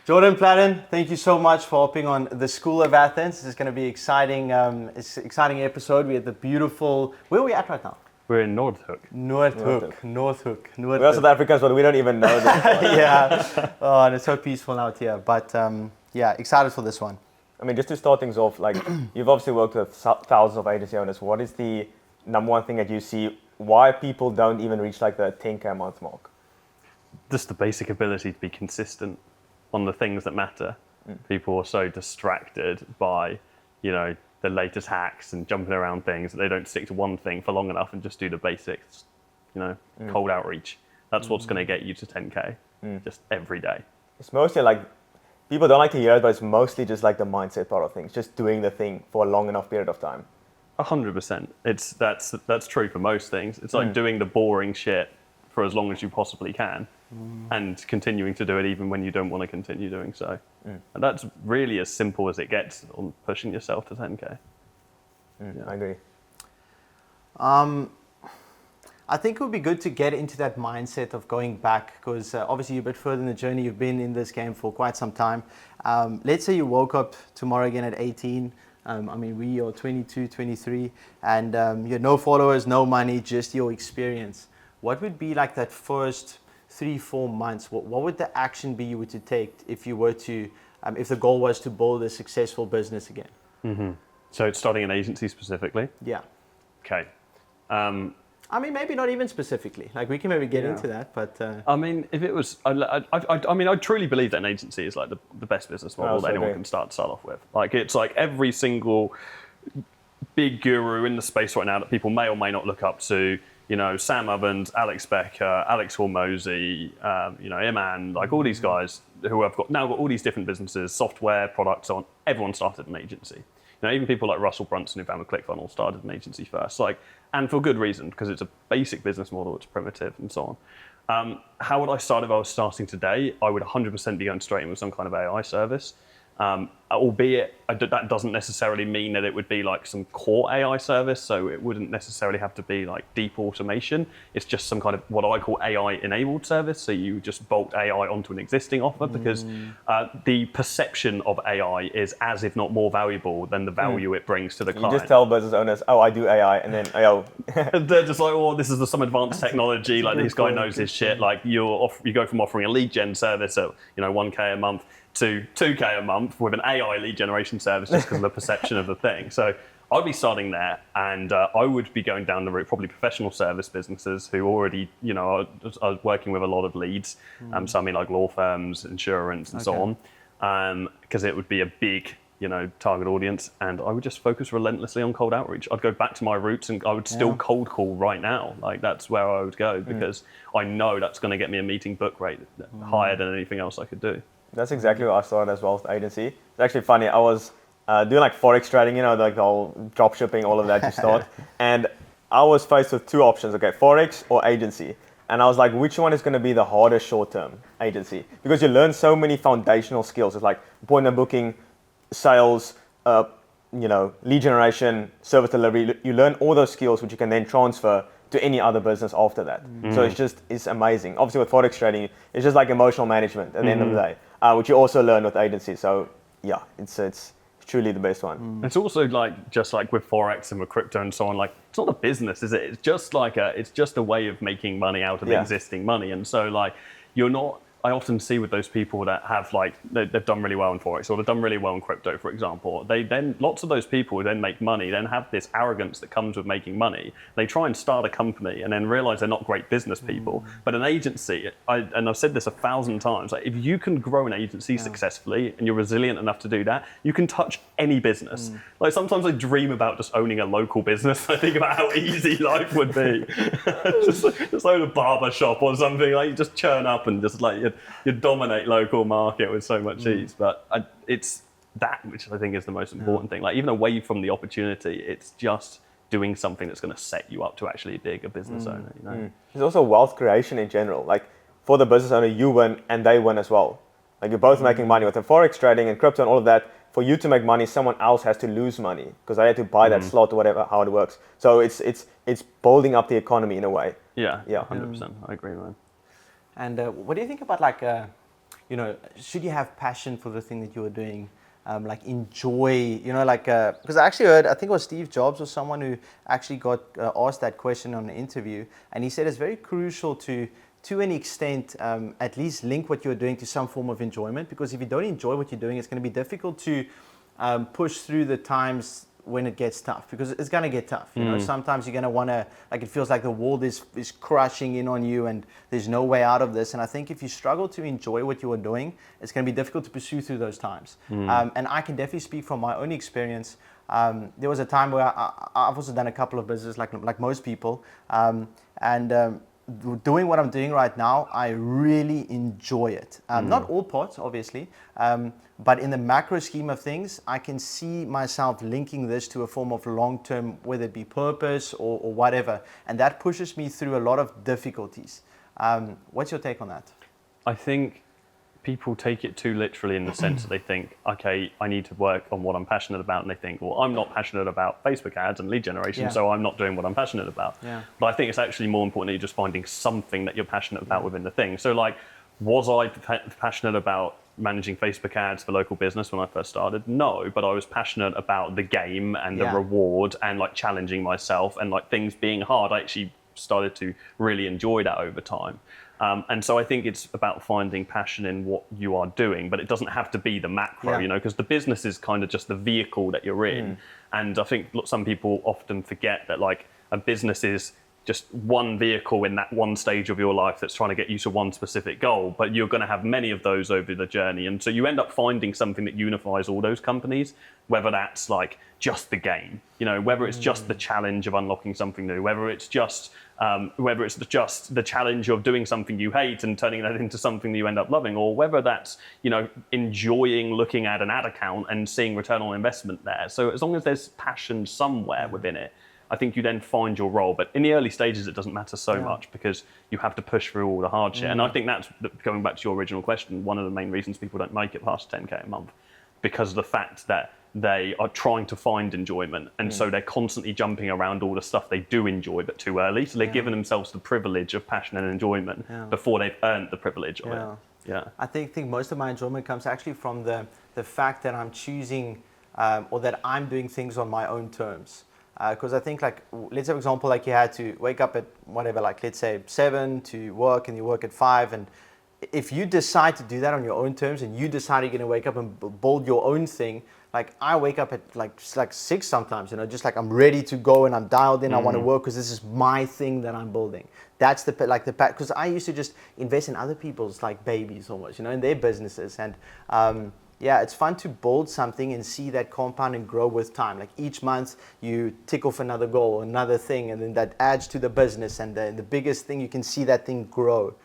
Jordan, Platten, thank you so much for hopping on the School of Athens. This is going to be exciting. It's an exciting episode. We have the beautiful. Where are we at right now? We're in Noordhoek. Noordhoek. We're South Africans, but we don't even know this. Yeah. Oh, and it's so peaceful out here. But yeah, excited for this one. I mean, just to start things off, like you've obviously worked with thousands of agency owners. What is the number one thing that you see why people don't even reach like the 10K a month mark? Just the basic ability to be consistent on the things that matter. People are so distracted by, the latest hacks and jumping around things that they don't stick to one thing for long enough and just do the basics, cold outreach. That's what's going to get you to 10K just every day. It's mostly like, people don't like to hear it, but it's mostly just like the mindset part of things, just doing the thing for a long enough period of time. 100%. That's true for most things. It's like doing the boring shit for as long as you possibly can and continuing to do it even when you don't want to continue doing so. And that's really as simple as it gets on pushing yourself to 10K. I agree. I think it would be good to get into that mindset of going back because obviously you're a bit further in the journey. You've been in this game for quite some time. Let's say you woke up tomorrow again at 18. We are 22, 23, and you had no followers, no money, just your experience. What would be like that first 3-4 months? What would the action be you were to take if you were to, if the goal was to build a successful business again? Mm-hmm. So it's starting an agency specifically? Yeah. Okay. Maybe not even specifically. Like we can maybe get into that, but. If it was, I truly believe that an agency is like the best business model that anyone can start off with. Like it's like every single big guru in the space right now that people may or may not look up to. Sam Ovens, Alex Becker, Alex Hormozy, Iman, like all these guys who have now got all these different businesses, software, products, on. Everyone started an agency. Even people like Russell Brunson who founded ClickFunnels started an agency first. And for good reason, because it's a basic business model, it's primitive and so on. How would I start if I was starting today? I would 100% be going straight in with some kind of AI service. Albeit that doesn't necessarily mean that it would be like some core AI service, so it wouldn't necessarily have to be like deep automation. It's just some kind of what I call AI enabled service, so you just bolt AI onto an existing offer because the perception of AI is as if not more valuable than the value it brings to the client. You just tell business owners, oh, I do AI, and then, they're just like, oh, this is some advanced technology, like this guy knows his shit. Like you go from offering a lead gen service at 1K a month to 2K a month with an AI lead generation service just because of the perception of the thing. So I'd be starting there, and I would be going down the route, probably professional service businesses who already, are working with a lot of leads. So like law firms, insurance, and so on, because it would be a big, target audience, and I would just focus relentlessly on cold outreach. I'd go back to my roots, and I would still cold call right now. Like that's where I would go because I know that's going to get me a meeting book rate higher than anything else I could do. That's exactly what I started as well with the agency. It's actually funny. I was doing like Forex trading, like the whole drop shipping, all of that you start. And I was faced with two options, Forex or agency. And I was like, which one is going to be the hardest short-term? Agency. Because you learn so many foundational skills. It's like appointment booking, sales, lead generation, service delivery. You learn all those skills which you can then transfer to any other business after that. So it's amazing. Obviously with Forex trading, it's just like emotional management at the end of the day, which you also learn with agencies. So yeah, it's truly the best one. It's also just like with Forex and with crypto and so on, like it's not a business, is it? It's just it's just a way of making money out of existing money. And so I often see with those people that have they've done really well in Forex or they've done really well in crypto, for example, lots of those people who then make money then have this arrogance that comes with making money. They try and start a company and then realize they're not great business people. But an agency, and I've said this 1,000 times, if you can grow an agency successfully and you're resilient enough to do that, you can touch any business. Sometimes I dream about just owning a local business. I think about how easy life would be. just own a barber shop or something. You just churn up and just you dominate local market with so much ease. But it's that which I think is the most important thing. Even away from the opportunity, it's just doing something that's going to set you up to actually be a business owner. There's also wealth creation in general. For the business owner, you win and they win as well. You're both making money with the Forex trading and crypto and all of that. For you to make money, someone else has to lose money because they had to buy that slot or whatever, how it works. So it's building up the economy in a way. Yeah, 100%. I agree, man. And what do you think about should you have passion for the thing that you are doing? Like enjoy, because I actually heard, I think it was Steve Jobs or someone who actually got asked that question on an interview, and he said it's very crucial to an extent, at least link what you're doing to some form of enjoyment, because if you don't enjoy what you're doing, it's going to be difficult to push through the times when it gets tough, because it's going to get tough. Sometimes you're going to want to, like, it feels like the world is crushing in on you and there's no way out of this. And I think if you struggle to enjoy what you are doing, it's going to be difficult to pursue through those times. And I can definitely speak from my own experience. There was a time where I've also done a couple of businesses like most people. Doing what I'm doing right now, I really enjoy it. Not all parts, obviously, but in the macro scheme of things, I can see myself linking this to a form of long-term, whether it be purpose or whatever, and that pushes me through a lot of difficulties. What's your take on that? I think people take it too literally in the sense that they think, okay, I need to work on what I'm passionate about, and they think, well, I'm not passionate about Facebook ads and lead generation, so I'm not doing what I'm passionate about. But I think it's actually more important that you're just finding something that you're passionate about within the thing. So like, was I passionate about managing Facebook ads for local business when I first started? No, but I was passionate about the game and the reward and like challenging myself and like things being hard. I actually started to really enjoy that over time. And so I think it's about finding passion in what you are doing, but it doesn't have to be the macro, because the business is kind of just the vehicle that you're in. And I think some people often forget that like a business is just one vehicle in that one stage of your life that's trying to get you to one specific goal, but you're going to have many of those over the journey. And so you end up finding something that unifies all those companies, whether that's like just the game, whether it's just the challenge of unlocking something new, whether it's just the challenge of doing something you hate and turning that into something that you end up loving, or whether that's, enjoying looking at an ad account and seeing return on investment there. So as long as there's passion somewhere within it, I think you then find your role. But in the early stages, it doesn't matter so much because you have to push through all the hardship. And I think that's, going back to your original question, one of the main reasons people don't make it past 10K a month, because of the fact that they are trying to find enjoyment. And so they're constantly jumping around all the stuff they do enjoy, but too early. So they're giving themselves the privilege of passion and enjoyment before they've earned the privilege of it. Yeah. I think most of my enjoyment comes actually from the fact that I'm choosing or that I'm doing things on my own terms. Because I think, like, let's say, for example, like you had to wake up at whatever, like let's say 7 to work, and you work at 5, and if you decide to do that on your own terms and you decide you're going to wake up and build your own thing, like I wake up at like 6 sometimes, just like I'm ready to go and I'm dialed in. I want to work because this is my thing that I'm building. That's because I used to just invest in other people's like babies almost, in their businesses. And it's fun to build something and see that compound and grow with time. Like each month you tick off another goal, another thing, and then that adds to the business. And the biggest thing, you can see that thing grow.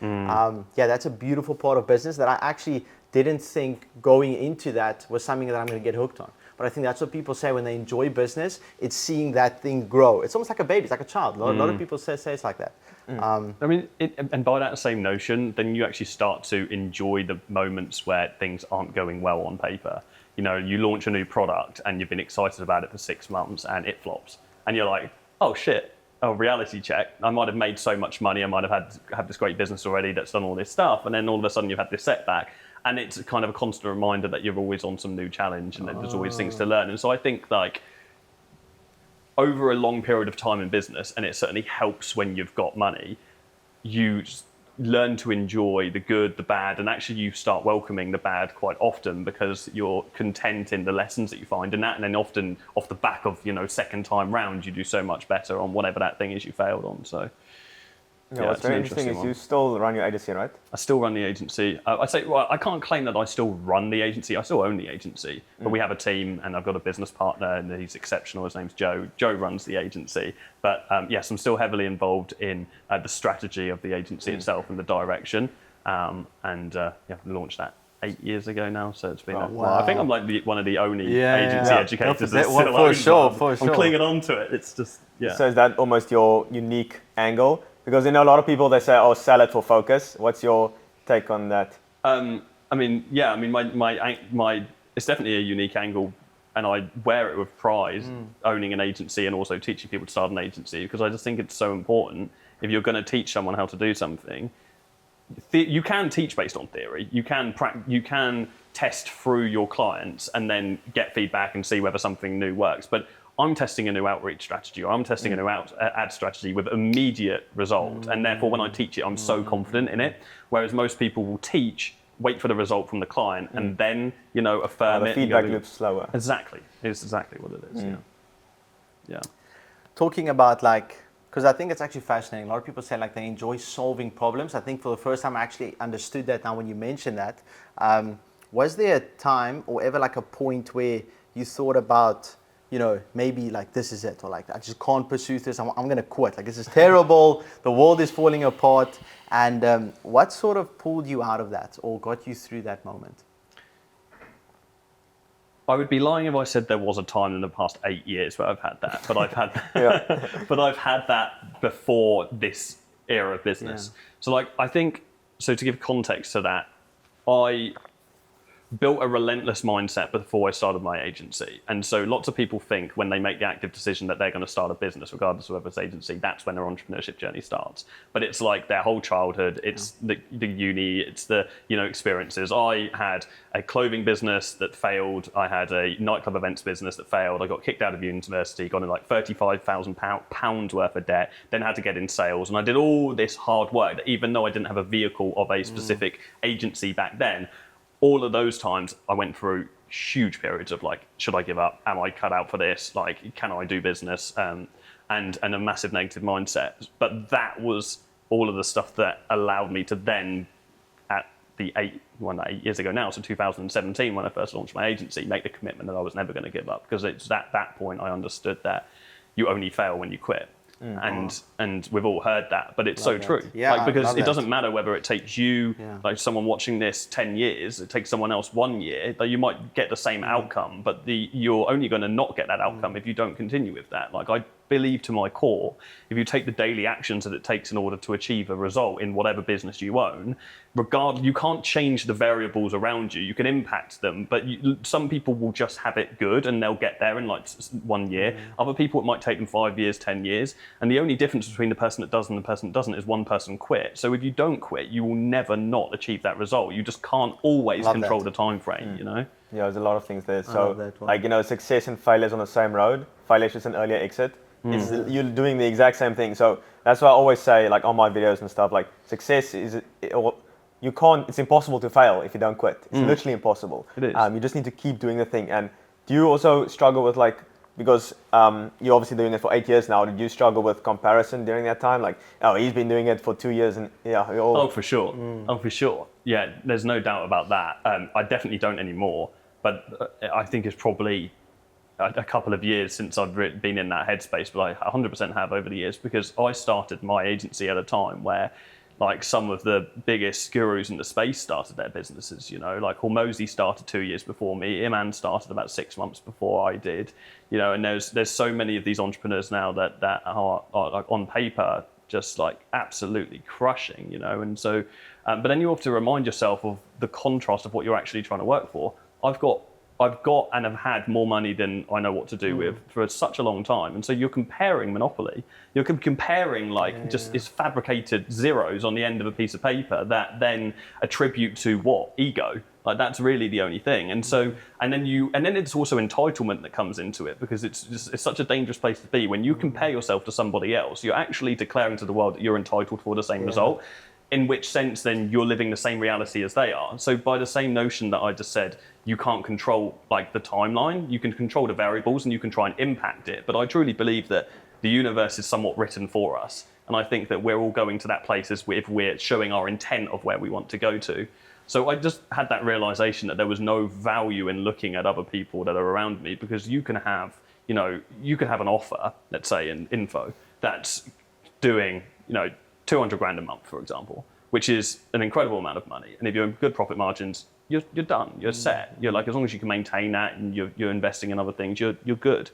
That's a beautiful part of business that I actually didn't think going into that was something that I'm going to get hooked on. But I think that's what people say when they enjoy business. It's seeing that thing grow. It's almost like a baby. It's like a child. A lot of people say it's like that. I mean, and by that same notion, then you actually start to enjoy the moments where things aren't going well on paper. You launch a new product and you've been excited about it for 6 months and it flops. And you're like, oh shit, reality check. I might have made so much money. I might have had this great business already that's done all this stuff. And then all of a sudden you've had this setback. And it's kind of a constant reminder that you're always on some new challenge and that there's always things to learn. And so I think like over a long period of time in business, and it certainly helps when you've got money, you learn to enjoy the good, the bad, and actually you start welcoming the bad quite often because you're content in the lessons that you find in that. And then often off the back of, second time round, you do so much better on whatever that thing is you failed on. So what's very interesting is you still run your agency, right? I still run the agency. I can't claim that I still run the agency. I still own the agency, but we have a team, and I've got a business partner, and he's exceptional. His name's Joe. Joe runs the agency, but yes, I'm still heavily involved in the strategy of the agency itself and the direction. We launched that 8 years ago now, so it's been. I think I'm like one of the only agency educators that's still owns one. I'm clinging on to it. It's just So is that almost your unique angle? Because a lot of people, they say, "Oh, sell it for focus." What's your take on that? My it's definitely a unique angle, and I wear it with pride, owning an agency and also teaching people to start an agency, because I just think it's so important. If you're going to teach someone how to do something, you can teach based on theory. You can test through your clients and then get feedback and see whether something new works. But I'm testing a new outreach strategy, or I'm testing a new ad strategy with immediate result, and therefore when I teach it, I'm so confident in it. Whereas most people will teach, wait for the result from the client, and then affirm it. The feedback loop's slower. Exactly, it's exactly what it is. Yeah. Talking about because I think it's actually fascinating. A lot of people say they enjoy solving problems. I think for the first time I actually understood that now when you mentioned that. Was there a time or ever a point where you thought about, maybe this is it, or I just can't pursue this, I'm going to quit, this is terrible, the world is falling apart, and what sort of pulled you out of that or got you through that moment? I would be lying if I said there was a time in the past 8 years where I've had that, but I've had that, but I've had that before this era of business. Yeah. So I think, so to give context to that, I built a relentless mindset before I started my agency. And so lots of people think when they make the active decision that they're going to start a business, regardless of whether it's agency, that's when their entrepreneurship journey starts. But it's their whole childhood, it's the uni, it's the experiences. I had a clothing business that failed. I had a nightclub events business that failed. I got kicked out of university, got in £35,000 worth of debt, then had to get in sales. And I did all this hard work that even though I didn't have a vehicle of a specific agency back then, all of those times I went through huge periods of should I give up? Am I cut out for this? Can I do business? And a massive negative mindset. But that was all of the stuff that allowed me to then, at the 8 years ago now, so 2017, when I first launched my agency, make the commitment that I was never going to give up, because it's at that point I understood that you only fail when you quit. And we've all heard that, but it's so true. Yeah, because it doesn't matter whether it takes you, someone watching this 10 years, it takes someone else 1 year, you might get the same outcome, but you're only going to not get that outcome if you don't continue with that. I believe to my core, if you take the daily actions that it takes in order to achieve a result in whatever business you own, you can't change the variables around you. You can impact them, but some people will just have it good and they'll get there in 1 year. Other people, it might take them 5 years, 10 years. And the only difference between the person that does and the person that doesn't is one person quit. So if you don't quit, you will never not achieve that result. You just can't always control the time frame, Yeah, there's a lot of things there. So success and failure is on the same road. Failure is just an earlier exit. You're doing the exact same thing. So that's why I always say, on my videos and stuff, success is, it's impossible to fail if you don't quit. It's literally impossible. It is. You just need to keep doing the thing. And do you also struggle with because you're obviously doing it for 8 years now, did you struggle with comparison during that time? He's been doing it for 2 years and Oh, for sure. Oh, for sure. Yeah, there's no doubt about that. I definitely don't anymore, but I think it's probably a couple of years since I've been in that headspace, but I 100% have over the years, because I started my agency at a time where some of the biggest gurus in the space started their businesses, Hormozy started 2 years before me, Iman started about 6 months before I did, and there's so many of these entrepreneurs now that are on paper just absolutely crushing, and so, but then you have to remind yourself of the contrast of what you're actually trying to work for. I've got and have had more money than I know what to do with for such a long time. And so you're comparing Monopoly. You're comparing it's fabricated zeros on the end of a piece of paper that then attribute to what? Ego. That's really the only thing. And so, and then it's also entitlement that comes into it, because it's such a dangerous place to be. When you compare yourself to somebody else, you're actually declaring to the world that you're entitled for the same result. In which sense, then you're living the same reality as they are. So by the same notion that I just said, you can't control the timeline, you can control the variables and you can try and impact it. But I truly believe that the universe is somewhat written for us. And I think that we're all going to that place if we're showing our intent of where we want to go to. So I just had that realization that there was no value in looking at other people that are around me, because you can have an offer, let's say in info, that's doing, 200 grand a month, for example, which is an incredible amount of money. And if you're in good profit margins, you're done, you're set. You're as long as you can maintain that and you're investing in other things, you're good.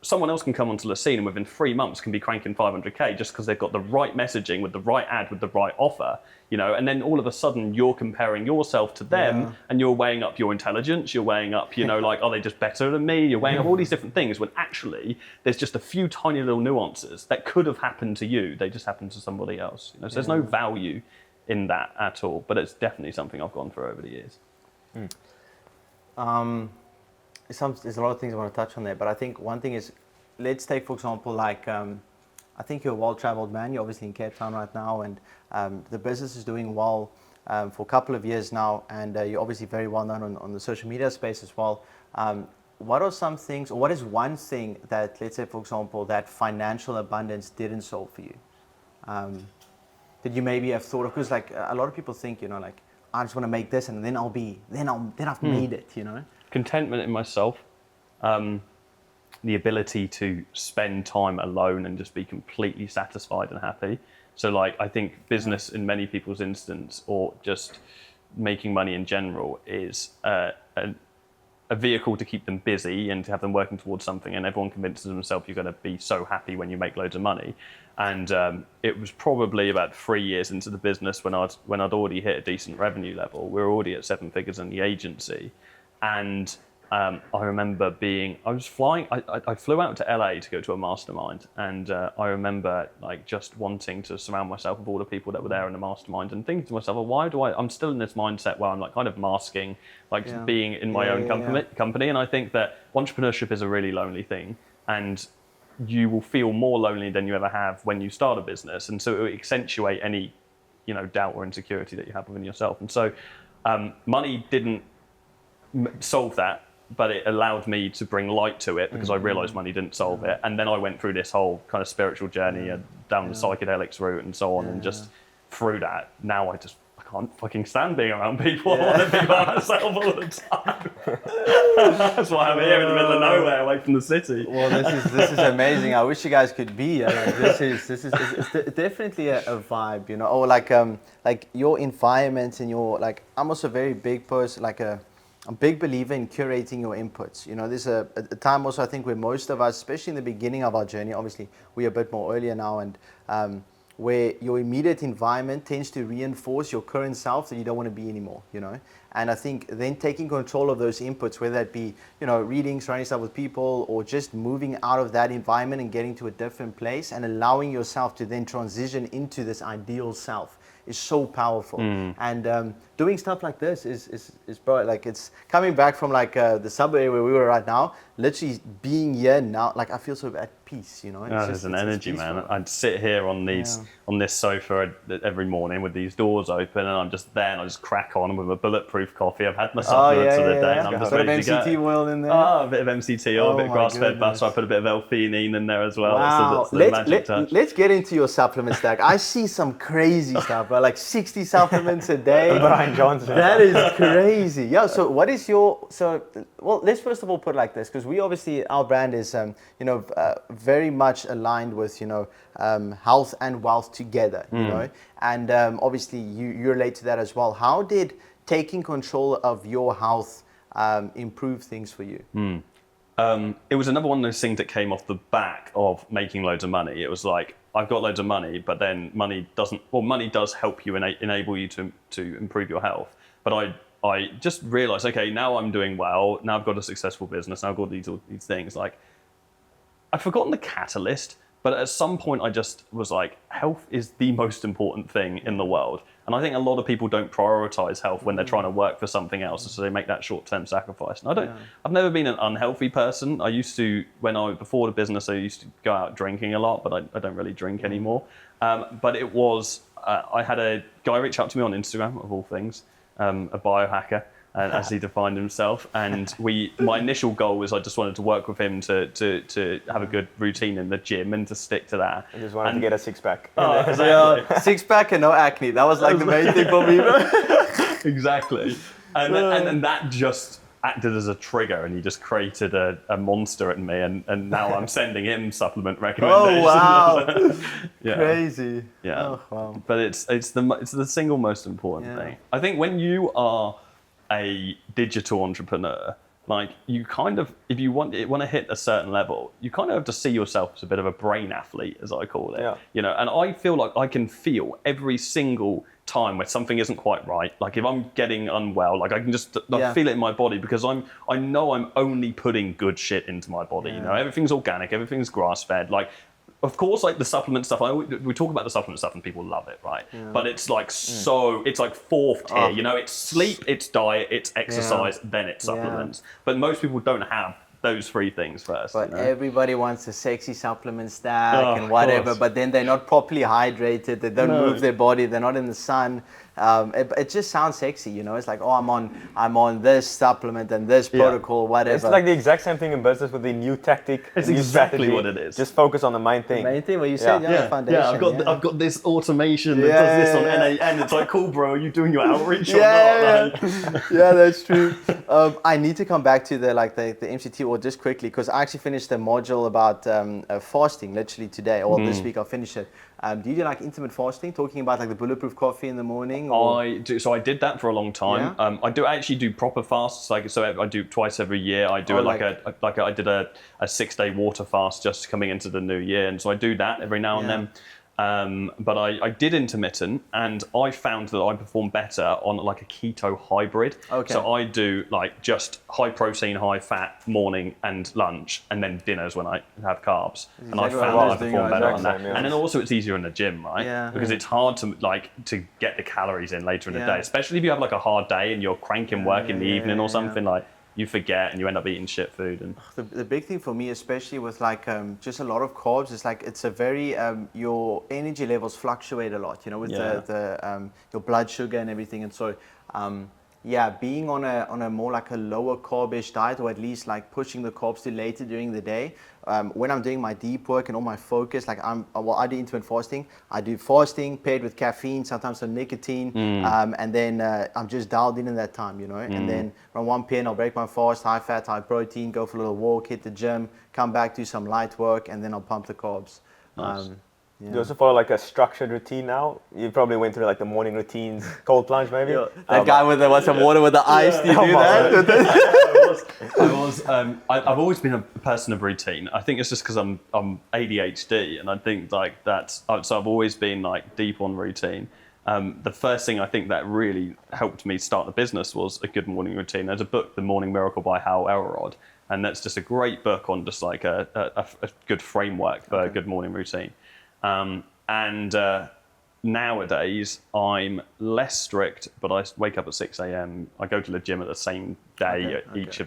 Someone else can come onto the scene and within 3 months can be cranking 500K just because they've got the right messaging with the right ad with the right offer, and then all of a sudden you're comparing yourself to them and you're weighing up your intelligence, you're weighing up, are they just better than me? You're weighing up all these different things when actually there's just a few tiny little nuances that could have happened to you. They just happened to somebody else. So there's no value in that at all, but it's definitely something I've gone through over the years. There's a lot of things I want to touch on there, but I think one thing is, let's take, for example, like, I think you're a well-traveled man. You're obviously in Cape Town right now, and the business is doing well for a couple of years now, and you're obviously very well known on the social media space as well. What are some things, or what is one thing that, let's say, for example, that financial abundance didn't solve for you? That you maybe have thought of? Because like a lot of people think, you know, like, I just want to make this, and then I've made it, you know. Contentment in myself, the ability to spend time alone and just be completely satisfied and happy. So like, I think business in many people's instance, or just making money in general, is a vehicle to keep them busy and to have them working towards something, and everyone convinces themselves you're going to be so happy when you make loads of money. And it was probably about 3 years into the business when I'd already hit a decent revenue level. We were already at 7 figures in the agency, and I remember I was flying. I flew out to LA to go to a mastermind, and I remember like just wanting to surround myself with all the people that were there in the mastermind, and thinking to myself, well, why do I'm still in this mindset where I'm like kind of masking, like being in my own company. And I think that entrepreneurship is a really lonely thing, and you will feel more lonely than you ever have when you start a business, and so it will accentuate any, you know, doubt or insecurity that you have within yourself. And so money didn't solve that, but it allowed me to bring light to it, because I realized money didn't solve it. And then I went through this whole kind of spiritual journey down the psychedelics route and so on, and just through that, now I can't fucking stand being around people. I want to be by myself all the time. That's why I'm here in the middle of nowhere, away from the city. Well, this is amazing. I wish you guys could be here. Like, this is definitely a vibe, you know. Or like your environment and your, like, I'm also a very big person, like a big believer in curating your inputs. You know, there's a time also, I think, where most of us, especially in the beginning of our journey, obviously we're a bit more earlier now, and where your immediate environment tends to reinforce your current self that you don't want to be anymore, you know. And I think then taking control of those inputs, whether that be, you know, reading, surrounding yourself with people, or just moving out of that environment and getting to a different place and allowing yourself to then transition into this ideal self, is so powerful. And doing stuff like this is bro, like, it's coming back from like the subway where we were right now, literally being here now, like I feel so at peace, you know. There's an energy, man. I'd sit here on this sofa every morning with these doors open, and I'm just there, and I just crack on with a bulletproof coffee. I've had my supplements for the day, and I'm just ready to go. A bit of MCT oil in there. A bit of MCT oil, a bit of grass-fed butter. So I put a bit of L-theanine in there as well. Wow. That's the magic touch. Let's get into your supplement stack. I see some crazy stuff, bro. Like 60 supplements a day. Brian Johnson. That is crazy. Yeah. So what is your, well, let's first of all put it like this, because we obviously, our brand is, very much aligned with, health and wealth together, you know, and obviously you relate to that as well. How did taking control of your health improve things for you? It was another one of those things that came off the back of making loads of money. It was like, I've got loads of money, but then money does help you and enable you to improve your health. But I just realized, okay, now I'm doing well. Now I've got a successful business. Now I've got these things. Like, I've forgotten the catalyst, but at some point I just was like, health is the most important thing in the world. And I think a lot of people don't prioritize health when they're trying to work for something else, so they make that short-term sacrifice. And I've never been an unhealthy person. I used to, before the business, I used to go out drinking a lot, but I don't really drink anymore. But it was, I had a guy reach out to me on Instagram, of all things, a biohacker, as he defined himself. And my initial goal was I just wanted to work with him to have a good routine in the gym and to stick to that. I just wanted to get a six-pack. Oh, exactly. Six-pack and no acne. That was like the main thing for me. Exactly. And that just acted as a trigger, and he just created a monster in me, and now I'm sending him supplement recommendations. Oh, wow. Crazy. Yeah. Oh, wow. But it's the single most important thing. I think when you are a digital entrepreneur, like, you kind of, if you want to hit a certain level, you kind of have to see yourself as a bit of a brain athlete, as I call it. Yeah. You know, and I feel like I can feel every single time where something isn't quite right. Like, if I'm getting unwell, like, I can just feel it in my body, because I know I'm only putting good shit into my body. You know, everything's organic, everything's grass fed. Like, of course, like the supplement stuff, we talk about the supplement stuff and people love it, right? Yeah. But it's like it's like fourth tier, you know, it's sleep, it's diet, it's exercise, then it's supplements. But most people don't have those three things first. But you know? everybody wants a sexy supplement stack and whatever, but then they're not properly hydrated, they don't move their body, they're not in the sun. It just sounds sexy, you know. It's like, oh, I'm on this supplement and this protocol, whatever. It's like the exact same thing in business with the new tactic. It's new exactly strategy. what it is. Just focus on the main thing. The main thing, well, you said, the foundation. Yeah, I've got this automation that does this on NAN. It's like, cool, bro. Are you doing your outreach or not? Yeah, that's true. I need to come back to the MCT, or just quickly, because I actually finished a module about fasting literally today, or this week I'll finish it. Do you do like intermittent fasting, talking about like the bulletproof coffee in the morning? Or? I do. So I did that for a long time. Yeah? I do actually do proper fasts. So I do twice every year. I do I did a 6-day water fast just coming into the new year, and so I do that every now and then. But I did intermittent, and I found that I perform better on like a keto hybrid. Okay. So I do like just high protein, high fat morning and lunch, and then dinners when I have carbs. And I found that I perform better on that. And then also it's easier in the gym, right? Yeah. Because it's hard to get the calories in later in the day, especially if you have like a hard day and you're cranking work in the evening or something like. You forget and you end up eating shit food. And the big thing for me, especially with like just a lot of carbs, is like it's a very your energy levels fluctuate a lot, you know, with the your blood sugar and everything. And so being on a more like a lower carb-ish diet, or at least like pushing the carbs to later during the day, when I'm doing my deep work and all my focus, like I do intermittent fasting. I do fasting paired with caffeine, sometimes some nicotine, and then I'm just dialed in that time, you know. And then around 1 p.m. I'll break my fast, high fat, high protein, go for a little walk, hit the gym, come back, do some light work, and then I'll pump the carbs. Nice. Do you also follow like a structured routine now? You probably went through like the morning routines, cold plunge maybe? That guy with some water with the ice, do you do that? I've always been a person of routine. I think it's just because I'm ADHD, and I think like so I've always been like deep on routine. The first thing I think that really helped me start the business was a good morning routine. There's a book, The Morning Miracle by Hal Elrod, and that's just a great book on just like a good framework for a good morning routine. Nowadays I'm less strict, but I wake up at 6 a.m. I go to the gym at the same day each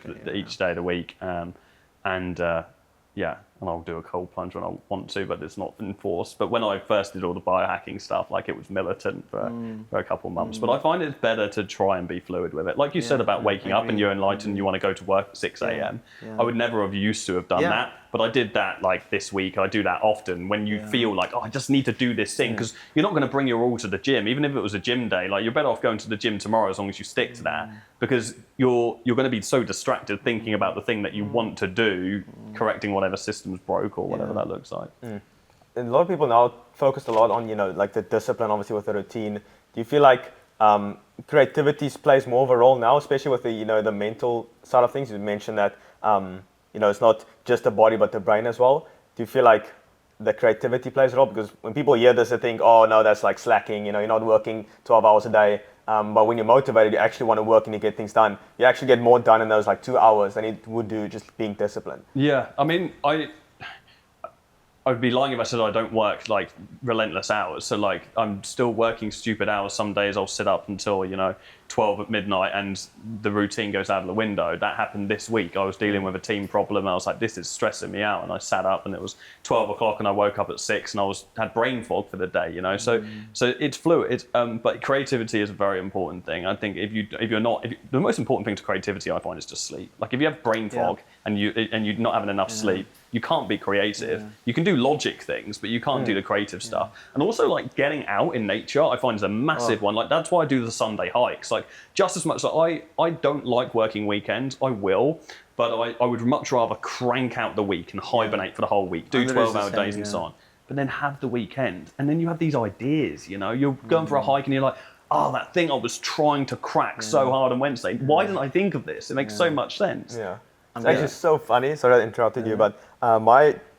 day of the week, and I'll do a cold plunge when I want to, but it's not enforced. But when I first did all the biohacking stuff, like it was militant for a couple of months. But I find it's better to try and be fluid with it. Like you said about waking up and you're enlightened, you want to go to work at 6 a.m. I would never have used to have done that. But I did that like this week. I do that often when you feel like, I just need to do this thing, because you're not going to bring your all to the gym. Even if it was a gym day, like you're better off going to the gym tomorrow as long as you stick to that, because you're going to be so distracted thinking about the thing that you want to do, correcting whatever system's broke or whatever that looks like. And a lot of people now focus a lot on, you know, like the discipline, obviously with the routine. Do you feel like creativity plays more of a role now, especially with the, you know, the mental side of things? You mentioned that, you know, it's not just the body, but the brain as well. Do you feel like the creativity plays a role? Because when people hear this, they think, oh, no, that's like slacking. You know, you're not working 12 hours a day. But when you're motivated, you actually want to work and you get things done. You actually get more done in those like 2 hours than you would do just being disciplined. Yeah, I mean, I'd be lying if I said I don't work like relentless hours. So like I'm still working stupid hours. Some days I'll sit up until, you know, 12 at midnight and the routine goes out of the window. That happened this week. I was dealing with a team problem and I was like, this is stressing me out. And I sat up and it was 12 o'clock and I woke up at 6 and had brain fog for the day, you know? So it's fluid. But creativity is a very important thing. I think the most important thing to creativity I find is just sleep. Like if you have brain fog and you're not having enough sleep, you can't be creative. You can do logic things, but you can't do the creative stuff. And also like getting out in nature, I find is a massive one. Like that's why I do the Sunday hikes. Like just as much as I don't like working weekends, I will, but I would much rather crank out the week and hibernate for the whole week, do 12-hour days and so on. But then have the weekend. And then you have these ideas, you know, you're going for a hike and you're like, oh, that thing I was trying to crack so hard on Wednesday. Why didn't I think of this? It makes so much sense. Yeah. It's actually so funny. Sorry I interrupted you, but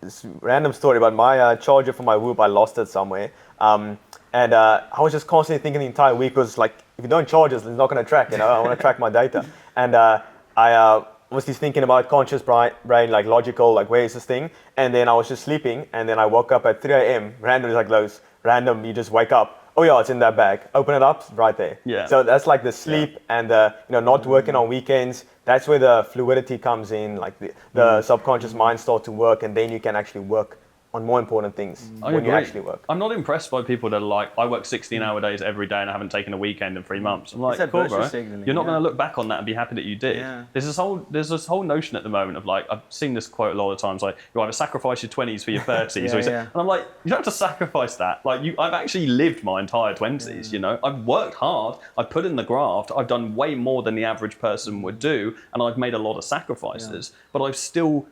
this random story about my charger for my Whoop, I lost it somewhere. And I was just constantly thinking the entire week was like, if you don't charge it, it's not going to track, you know, I want to track my data. And I obviously thinking about conscious brain, like logical, like where is this thing? And then I was just sleeping, and then I woke up at 3 a.m. Randomly, like those random, you just wake up. Oh yeah, it's in that bag. Open it up, it's right there. Yeah. So that's like the sleep and not working on weekends. That's where the fluidity comes in, like the subconscious mind starts to work, and then you can actually work on more important things when you actually work. I'm not impressed by people that are like, I work 16-hour days every day and I haven't taken a weekend in 3 months. I'm like, cool, bro. You're not going to look back on that and be happy that you did. Yeah. There's this whole notion at the moment of like, I've seen this quote a lot of times, like, you either sacrifice your 20s for your 30s. And I'm like, you don't have to sacrifice that. Like, I've actually lived my entire 20s, you know. I've worked hard, I've put in the graft, I've done way more than the average person would do, and I've made a lot of sacrifices, but I've still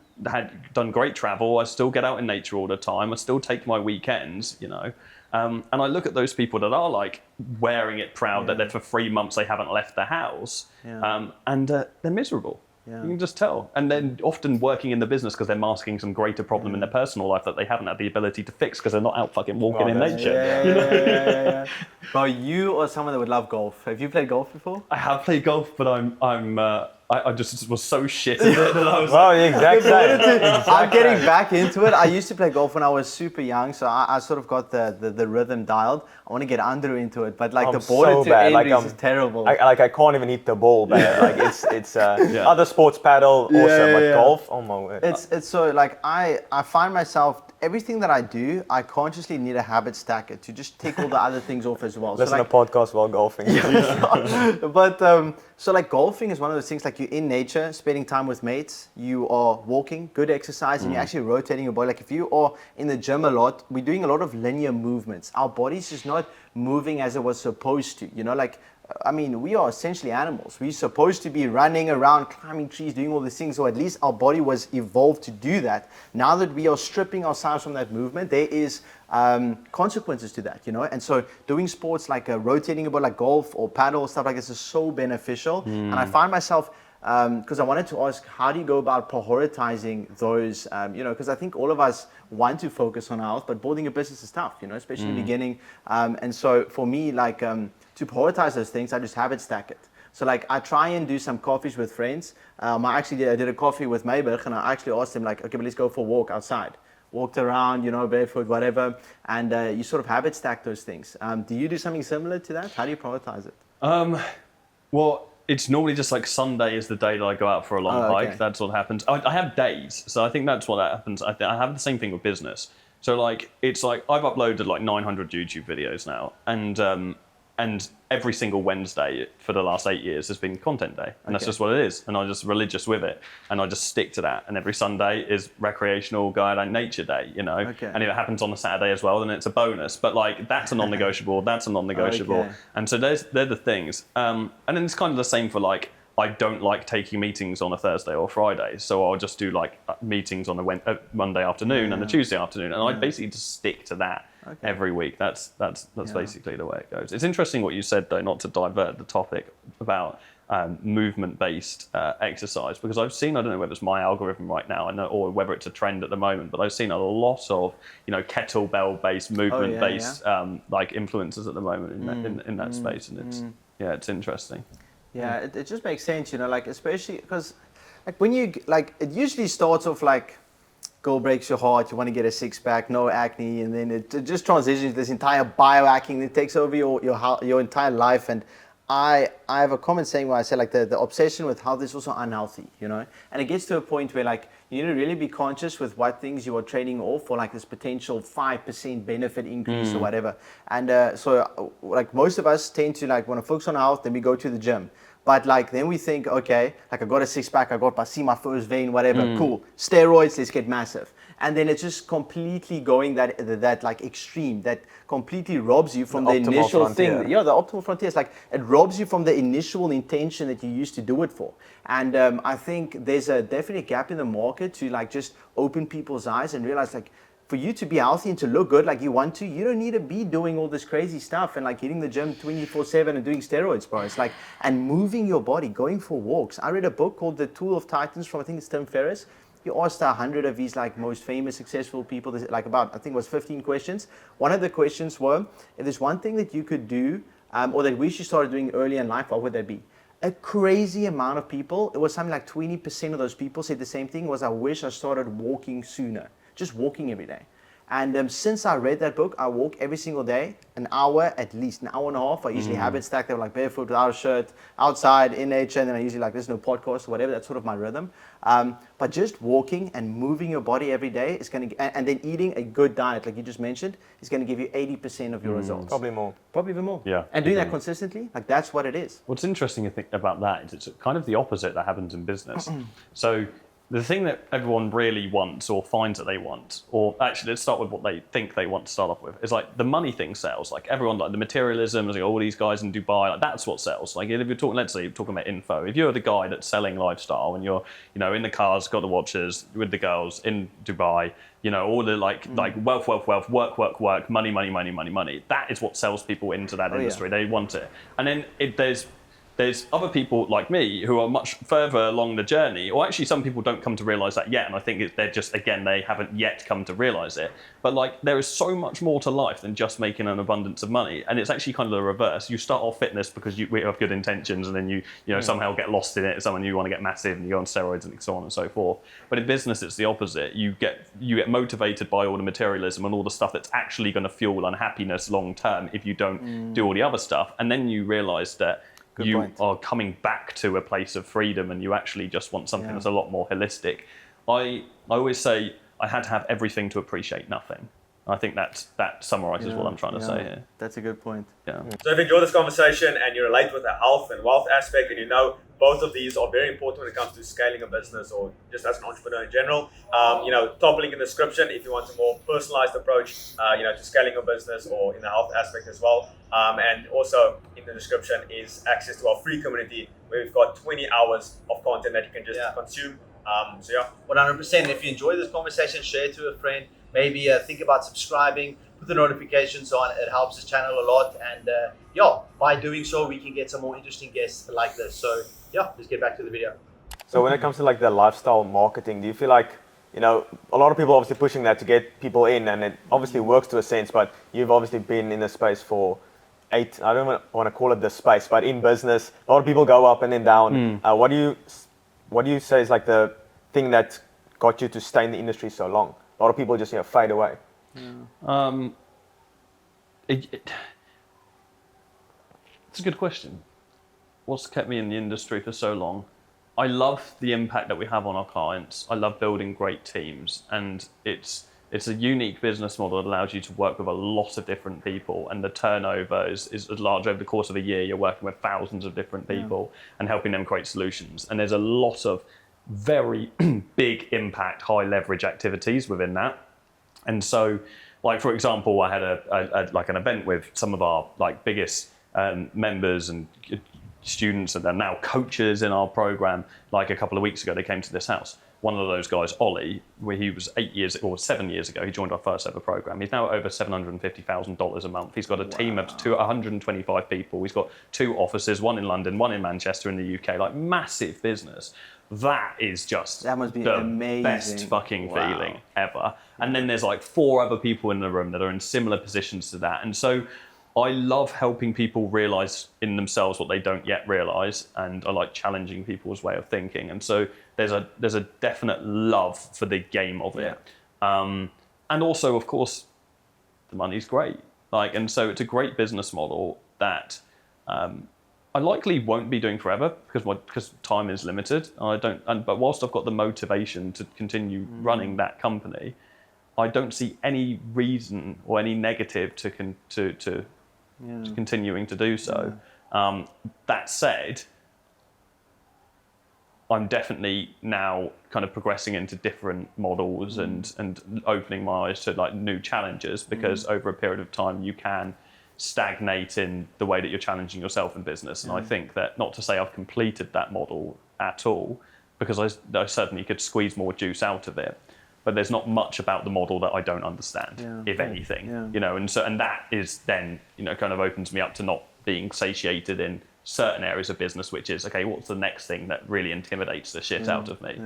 done great travel. I still get out in nature all the time. I still take my weekends, you know. And I look at those people that are like wearing it proud that they're for 3 months they haven't left the house, and they're miserable. You can just tell. And then often working in the business because they're masking some greater problem in their personal life that they haven't had the ability to fix because they're not out fucking walking in nature. Bro, you are someone that would love golf. Have you played golf before? I have played golf, but I just was so shit at it that I was I'm getting back into it. I used to play golf when I was super young, so I sort of got the rhythm dialed. I want to get under into it, but like the border to end is terrible. I can't even hit the ball, but like it's other sports, paddle, awesome, but golf, oh my word. It's so like I find myself, everything that I do, I consciously need a habit stacker to just take all the other things off as well. Listen to podcasts while golfing. But so like golfing is one of those things, like you're in nature, spending time with mates, you are walking, good exercise, and you're actually rotating your body. Like if you are in the gym a lot, we're doing a lot of linear movements. Our body's just not moving as it was supposed to, you know, like, I mean, we are essentially animals. We're supposed to be running around, climbing trees, doing all these things, or at least our body was evolved to do that. Now that we are stripping ourselves from that movement, there is consequences to that, you know. And so doing sports like rotating a ball, like golf or paddle, stuff like this is so beneficial. And I find myself, because I wanted to ask, how do you go about prioritizing those, you know, because I think all of us want to focus on health, but building a business is tough, you know, especially in the beginning. And so for me, like, to prioritize those things, I just habit stack it. So like I try and do some coffees with friends. I did a coffee with Mayberg, and I actually asked him like, okay, but let's go for a walk outside. Walked around, you know, barefoot, whatever. And you sort of habit stack those things. Do you do something similar to that? How do you prioritize it? Well, it's normally just like Sunday is the day that I go out for a long hike. That's what happens. I have days, so I think that's what happens. I have the same thing with business. So like, it's like I've uploaded like 900 YouTube videos now, and every single Wednesday for the last 8 years has been content day. And that's just what it is. And I'm just religious with it. And I just stick to that. And every Sunday is recreational guide and nature day, you know. And if it happens on a Saturday as well, then it's a bonus. But like, that's a non-negotiable, that's a non-negotiable. And so they're the things. And then it's kind of the same for like, I don't like taking meetings on a Thursday or Friday. So I'll just do like meetings on a Monday afternoon and a Tuesday afternoon. And I basically just stick to that. Every week. That's basically the way it goes. It's interesting what you said though, not to divert the topic, about movement-based exercise, because I've seen, I don't know whether it's my algorithm right now, or whether it's a trend at the moment, but I've seen a lot of, you know, kettlebell-based, movement-based like influencers at the moment in that space, and it's interesting. Yeah, it just makes sense, you know, like especially because like when you like, it usually starts off like, goal breaks your heart, you want to get a six-pack, no acne, and then it just transitions to this entire biohacking that takes over your entire life. And I have a common saying where I say like the obsession with health is also unhealthy, you know. And it gets to a point where like you need to really be conscious with what things you are trading off for, like this potential 5% benefit increase or whatever. And so like most of us tend to like want to focus on health, then we go to the gym. But like then we think, okay, like I got a six-pack, I see my first vein, whatever, cool. Steroids, let's get massive. And then it's just completely going that like extreme that completely robs you from the initial frontier. thing. Yeah, the optimal frontier is like, it robs you from the initial intention that you used to do it for. And I think there's a definite gap in the market to like just open people's eyes and realize like, for you to be healthy and to look good like you want to, you don't need to be doing all this crazy stuff and like hitting the gym 24/7 and doing steroids, bro. It's like, and moving your body, going for walks. I read a book called The Tool of Titans from, I think it's Tim Ferriss. He asked 100 of these like most famous, successful people, like about, I think it was 15 questions. One of the questions were, if there's one thing that you could do or that we should start doing early in life, what would that be? a crazy amount of people, it was something like 20% of those people said the same thing, was I wish I started walking sooner, just walking every day. And since I read that book, I walk every single day, an hour at least, an hour and a half. I usually have it stacked there like barefoot, without a shirt, outside, in nature, and then I usually like listen to a podcast or whatever. That's sort of my rhythm. But just walking and moving your body every day is going to, and then eating a good diet, like you just mentioned, is going to give you 80% of your results. Probably more. Probably even more. Yeah. And doing that consistently, like that's what it is. What's interesting I think about that is it's kind of the opposite that happens in business. So the thing that everyone really wants or finds that they want, or actually let's start with what they think they want to start off with, is like the money thing sells. Like everyone, like the materialism, like all these guys in Dubai, like that's what sells. Like if you're talking, let's say you're talking about info, if you're the guy that's selling lifestyle and you're, you know, in the cars, got the watches with the girls in Dubai, you know, all the like wealth, work, money. That is what sells people into that industry. They want it. And then there's other people like me who are much further along the journey, or actually some people don't come to realize that yet, and I think they're just, again, they haven't yet come to realize it. But like there is so much more to life than just making an abundance of money, and it's actually kind of the reverse. You start off fitness because we have good intentions, and then you know somehow get lost in it. Someone you want to get massive, and you go on steroids and so on and so forth. But in business, it's the opposite. You get motivated by all the materialism and all the stuff that's actually going to fuel unhappiness long term if you don't do all the other stuff, and then you realize that you are coming back to a place of freedom and you actually just want something that's a lot more holistic. I always say I had to have everything to appreciate nothing. I think that summarizes what I'm trying to say here. That's a good point. Yeah. So if you enjoy this conversation and you relate with the health and wealth aspect, and you know both of these are very important when it comes to scaling a business or just as an entrepreneur in general, top link in the description if you want a more personalized approach, to scaling a business or in the health aspect as well. And also in the description is access to our free community where we've got 20 hours of content that you can just consume. 100%. If you enjoy this conversation, share it to a friend. Maybe think about subscribing, put the notifications on. It helps the channel a lot. And by doing so, we can get some more interesting guests like this. So let's get back to the video. So when it comes to like the lifestyle marketing, do you feel like, a lot of people are obviously pushing that to get people in, and it obviously works to a sense, but you've obviously been in the space for I don't want to call it this space, but in business, a lot of people go up and then down. What do you say is like the thing that got you to stay in the industry so long? A lot of people just fade away. It's a good question. What's kept me in the industry for so long? I love the impact that we have on our clients. I love building great teams, and it's a unique business model that allows you to work with a lot of different people, and the turnover is large. Over the course of a year, you're working with thousands of different people and helping them create solutions. And there's a lot of very big impact, high leverage activities within that. And so, like for example, I had an event with some of our biggest members and students, and they're now coaches in our program. Like a couple of weeks ago, they came to this house. One of those guys, Ollie, where he was 7 years ago, he joined our first ever program. He's now at over $750,000 a month. He's got a team of 125 people. He's got 2 offices, one in London, one in Manchester in the UK, like massive business. That is just that must be the amazing. best fucking feeling ever. And then there's 4 other people in the room that are in similar positions to that. And so I love helping people realize in themselves what they don't yet realize, and I like challenging people's way of thinking. And so there's a definite love for the game of it. And also, of course, the money's great. And so it's a great business model that I likely won't be doing forever because time is limited. But whilst I've got the motivation to continue running that company, I don't see any reason or any negative to continuing to do so. That said, I'm definitely now kind of progressing into different models and opening my eyes to new challenges, because over a period of time you can stagnate in the way that you're challenging yourself in business. And I think that, not to say I've completed that model at all, because I certainly could squeeze more juice out of it, but there's not much about the model that I don't understand, if anything. And that is then kind of opens me up to not being satiated in certain areas of business, which is, okay, what's the next thing that really intimidates the shit out of me?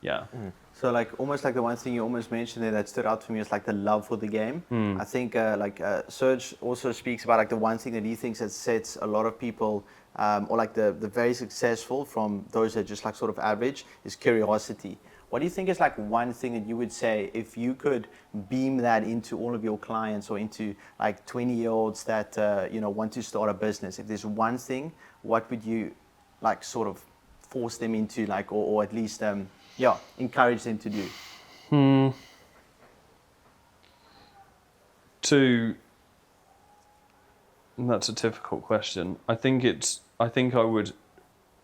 Yeah. So like almost like the one thing you almost mentioned there that stood out for me is like the love for the game. I think Serge also speaks about like the one thing that he thinks that sets a lot of people or like the very successful from those that are just like sort of average is curiosity. What do you think is like one thing that you would say if you could beam that into all of your clients or into like 20-year-olds that want to start a business? If there's one thing, what would you like sort of force them into like or at least encourage them to do? That's a difficult question. I think I would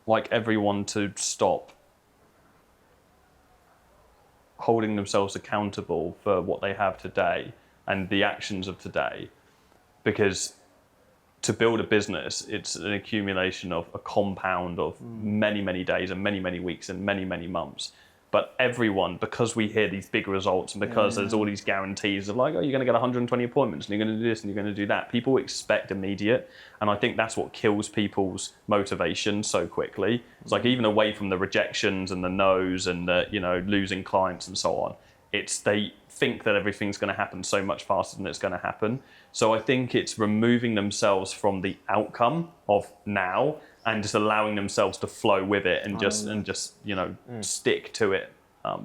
like everyone to stop holding themselves accountable for what they have today and the actions of today, because to build a business, it's an accumulation of a compound of many, many days and many, many weeks and many, many months. But everyone, because we hear these big results and because there's all these guarantees of like, oh, you're going to get 120 appointments and you're going to do this and you're going to do that. People expect immediate. And I think that's what kills people's motivation so quickly. It's like even away from the rejections and the no's and the, losing clients and so on, they think that everything's going to happen so much faster than it's going to happen. So I think it's removing themselves from the outcome of now and just allowing themselves to flow with it and just stick to it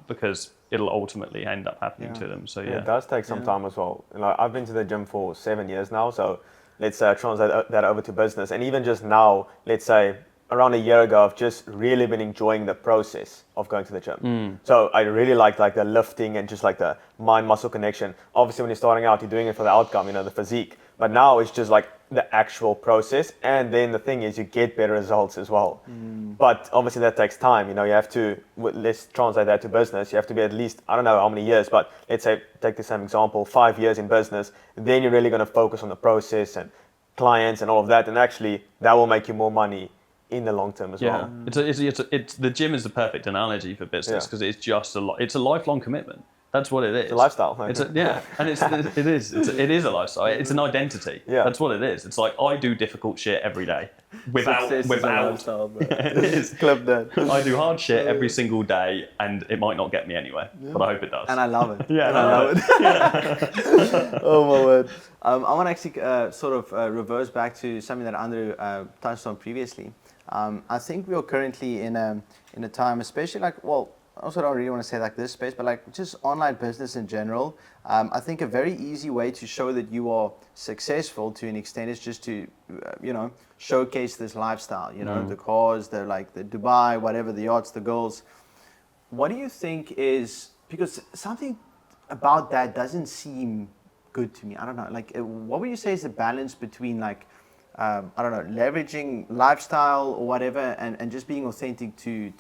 because it'll ultimately end up happening to them. So it does take some time as well. I've been to the gym for 7 years now, so let's translate that over to business. And even just now, let's say around a year ago, I've just really been enjoying the process of going to the gym. So I really like the lifting and just like the mind-muscle connection. Obviously, when you're starting out, you're doing it for the outcome, the physique. But now it's just like the actual process. And then the thing is you get better results as well. But obviously that takes time. You have to, let's translate that to business. You have to be at least, I don't know how many years, but let's say, take the same example, 5 years in business. Then you're really going to focus on the process and clients and all of that. And actually that will make you more money in the long term as well. It's the gym is the perfect analogy for business because it's just it's a lifelong commitment. That's what it is. It's a lifestyle. And it is a lifestyle. It's an identity. Yeah. That's what it is. It's like I do difficult shit every day without. Is a lifestyle, but It is. Clip that. I do hard shit every single day, and it might not get me anywhere, but I hope it does. And I love it. Yeah, and I love it. Oh my word. I want to actually sort of reverse back to something that Andrew touched on previously. I think we are currently in a time, especially I also don't really want to say like this space, but like just online business in general. I think a very easy way to show that you are successful to an extent is just to, showcase this lifestyle, the cars, the Dubai, whatever, the yachts, the girls. What do you think is, because something about that doesn't seem good to me. I don't know, what would you say is the balance between leveraging lifestyle or whatever and just being authentic to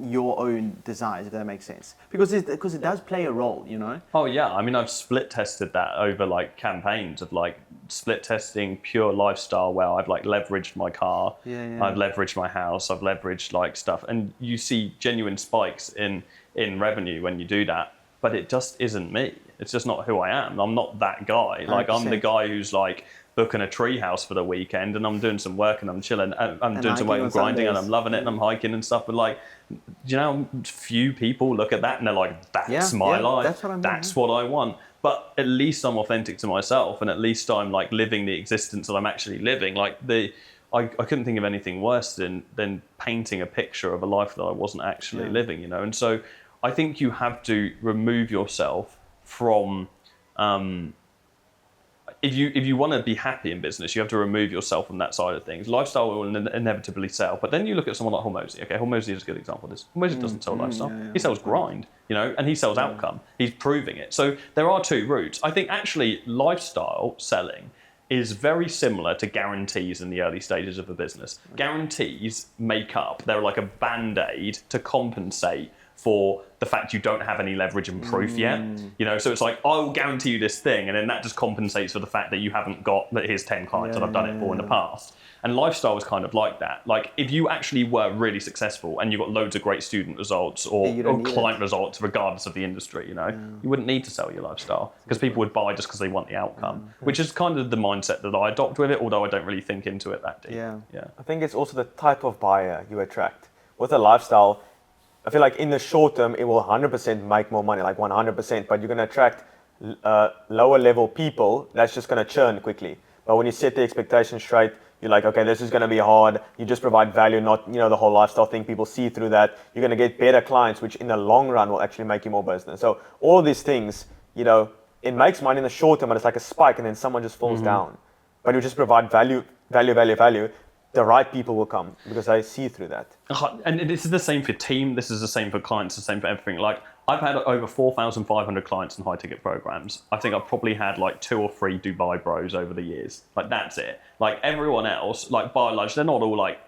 your own desires, if that makes sense, because it does play a role, Oh yeah, I mean I've split tested that over campaigns of split testing pure lifestyle where I've leveraged my car, I've leveraged my house, I've leveraged stuff, and you see genuine spikes in revenue when you do that, but it just isn't me. It's just not who I am. I'm not that guy. 100%. I'm the guy who's booking a tree house for the weekend and I'm doing some work and I'm chilling and I'm doing some work and grinding and I'm loving it and I'm hiking and stuff, but few people look at that and they're like, that's my life, that's what I want. But at least I'm authentic to myself and at least I'm living the existence that I'm actually living. I couldn't think of anything worse than painting a picture of a life that I wasn't actually living, and so I think you have to remove yourself from if you want to be happy in business, you have to remove yourself from that side of things. Lifestyle will inevitably sell, but then you look at someone like Hormozy. Okay, Hormozy is a good example of this. Hormozy doesn't sell lifestyle. He sells grind, and he sells outcome. He's proving it. So there are two routes. I think actually lifestyle selling is very similar to guarantees in the early stages of a business. Guarantees make up, they're like a band-aid to compensate for the fact you don't have any leverage and proof yet. So it's I will guarantee you this thing, and then that just compensates for the fact that you haven't got that here's 10 clients that I've done it for in the past. And lifestyle is kind of like that. If you actually were really successful and you got loads of great student results or client results, regardless of the industry, you wouldn't need to sell your lifestyle because people would buy just because they want the outcome, which is kind of the mindset that I adopt with it, although I don't really think into it that deep. Yeah. I think it's also the type of buyer you attract. With a lifestyle, I feel like in the short term, it will 100% make more money, like 100%, but you're going to attract lower level people that's just going to churn quickly. But when you set the expectations straight, you're like, okay, this is going to be hard. You just provide value, not the whole lifestyle thing. People see through that. You're going to get better clients, which in the long run will actually make you more business. So all of these things, it makes money in the short term, but it's like a spike, and then someone just falls down. But you just provide value. The right people will come because I see through that. And this is the same for team. This is the same for clients. The same for everything. Like I've had over 4,500 clients in high ticket programs. I think I've probably had like 2 or 3 Dubai bros over the years. Like that's it. Like everyone else, like by and large, they're not all like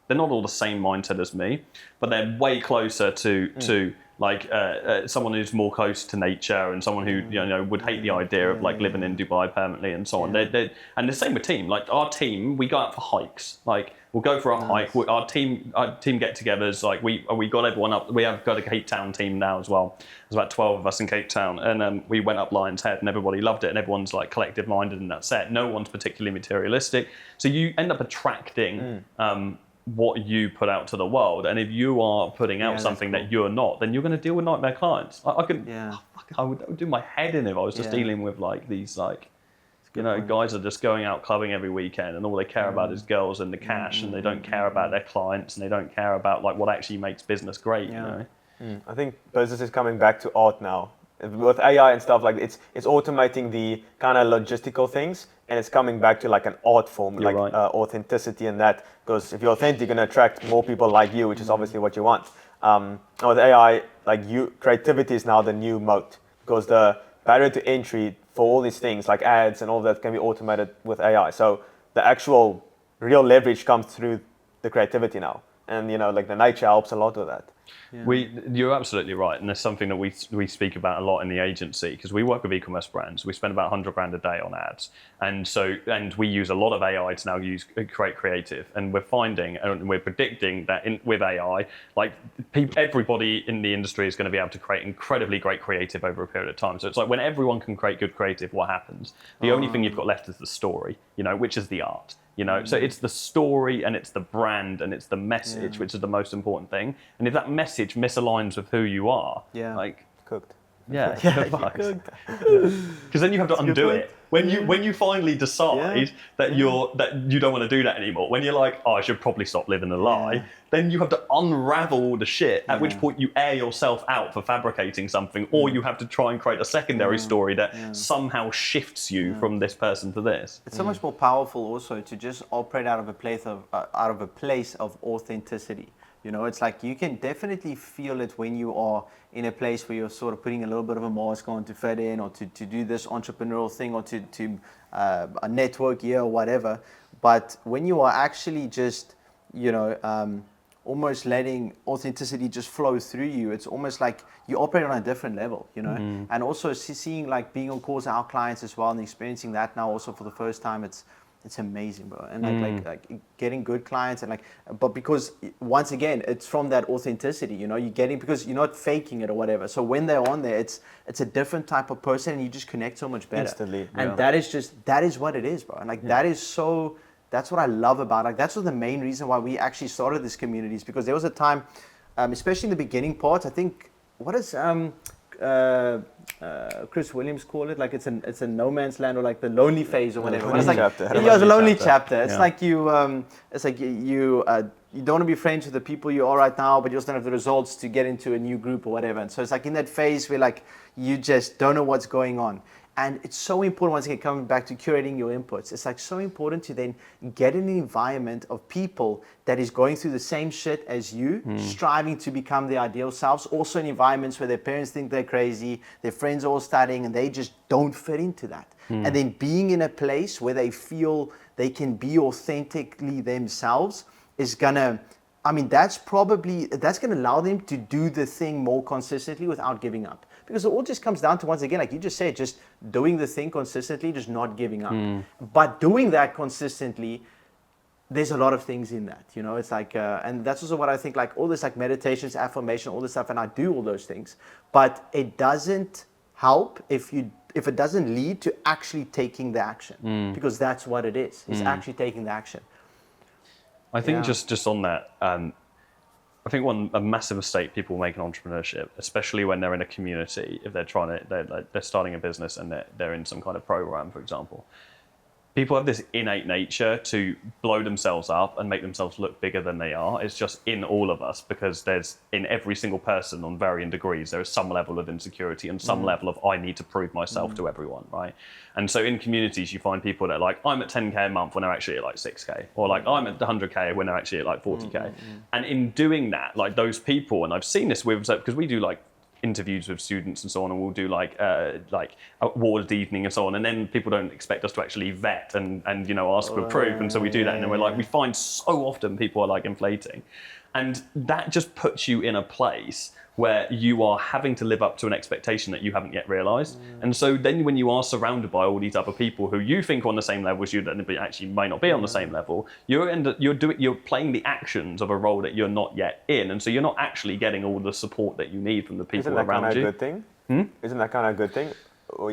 they're not all the same mindset as me, but they're way closer to like someone who's more close to nature and someone who would hate the idea of like living in Dubai permanently and so on. And the same with team. Like our team, we go out for hikes. Like we'll go for a hike. Our team get-togethers. Like we got everyone up. We have got a Cape Town team now as well. There's about 12 of us in Cape Town, and we went up Lion's Head, and everybody loved it. And everyone's like collective-minded, and that's it. No one's particularly materialistic. So you end up attracting. What you put out to the world, and if you are putting out something that you're not, then you're going to deal with nightmare clients. I would do my head in if I was just dealing with like these guys are just going out clubbing every weekend, and all they care about is girls and the cash, and they don't care about their clients, and they don't care about like what actually makes business great. I think business is coming back to art now. With AI and stuff, like it's automating the kind of logistical things, and it's coming back to like an art form, authenticity and that. Because if you're authentic, you're going to attract more people like you, which is obviously what you want. And with AI, creativity is now the new moat, because the barrier to entry for all these things like ads and all that can be automated with AI. So the actual real leverage comes through the creativity now, and the nature helps a lot with that. You're absolutely right, and there's something that we speak about a lot in the agency, because we work with e-commerce brands. We spend about $100,000 a day on ads, and we use a lot of AI to now create creative. And we're finding and we're predicting that with AI, like everybody in the industry is going to be able to create incredibly great creative over a period of time. So it's like when everyone can create good creative, what happens? The only thing you've got left is the story, which is the art. So it's the story and it's the brand and it's the message, which is the most important thing. And if that message misaligns with who you are, like cooked. Because then you have to undo it. When you finally decide that you don't want to do that anymore, when you're like, I should probably stop living a lie, then you have to unravel all the shit, at which point you air yourself out for fabricating something, or you have to try and create a secondary story that somehow shifts you from this person to this. It's so much more powerful also to just operate out of a place of authenticity. It's like you can definitely feel it when you are in a place where you're sort of putting a little bit of a mask on to fit in, or to do this entrepreneurial thing, or to a network here or whatever. But when you are actually just, almost letting authenticity just flow through you, it's almost like you operate on a different level, And also seeing like being on calls with our clients as well and experiencing that now also for the first time, it's amazing, bro. And like getting good clients, and but because once again, it's from that authenticity, you're getting, because you're not faking it or whatever. So when they're on there, it's a different type of person, and you just connect so much better. Instantly. And that is what it is, bro. And that's what I love about it. Like that's the main reason why we actually started this community, is because there was a time, especially in the beginning parts, I think, what is Chris Williams call it, like it's a no man's land, or like the lonely phase or whatever. It's like it's a lonely chapter. It's like you don't want to be friends with the people you are right now, but you also don't have the results to get into a new group or whatever. And so it's like in that phase where like you just don't know what's going on. And it's so important, once again, coming back to curating your inputs. It's like so important to then get in an environment of people that is going through the same shit as you, striving to become their ideal selves. Also in environments where their parents think they're crazy, their friends are all studying, and they just don't fit into that. And then being in a place where they feel they can be authentically themselves is gonna, that's gonna allow them to do the thing more consistently without giving up. Because it all just comes down to, once again, like you just said, just doing the thing consistently, just not giving up. But doing that consistently, there's a lot of things in that, it's like, and that's also what I think, like all this like meditations, affirmation, all this stuff, and I do all those things, but it doesn't help if it doesn't lead to actually taking the action, because that's what it is, it's actually taking the action. I think just on that, I think a massive mistake people make in entrepreneurship, especially when they're in a community, if they're starting a business and they're in some kind of program, for example. People have this innate nature to blow themselves up and make themselves look bigger than they are. It's just in all of us, because there's in every single person on varying degrees, there is some level of insecurity and some level of I need to prove myself to everyone, right? And so in communities, you find people that are like, I'm at 10K a month when they're actually at like 6K, or like I'm at 100K when they're actually at like 40K. And in doing that, like those people, and I've seen this with, because we do like interviews with students and so on, and we'll do like award evening and so on, and then people don't expect us to actually vet and ask for proof, and so we do that, and then we're like, we find so often people are like inflating, and that just puts you in a place where you are having to live up to an expectation that you haven't yet realized. And so then when you are surrounded by all these other people who you think are on the same level as you, but actually might not be on the same level, you're playing the actions of a role that you're not yet in. And so you're not actually getting all the support that you need from the people around you. Isn't that kind of a good thing? Isn't that kind of a good thing? Or,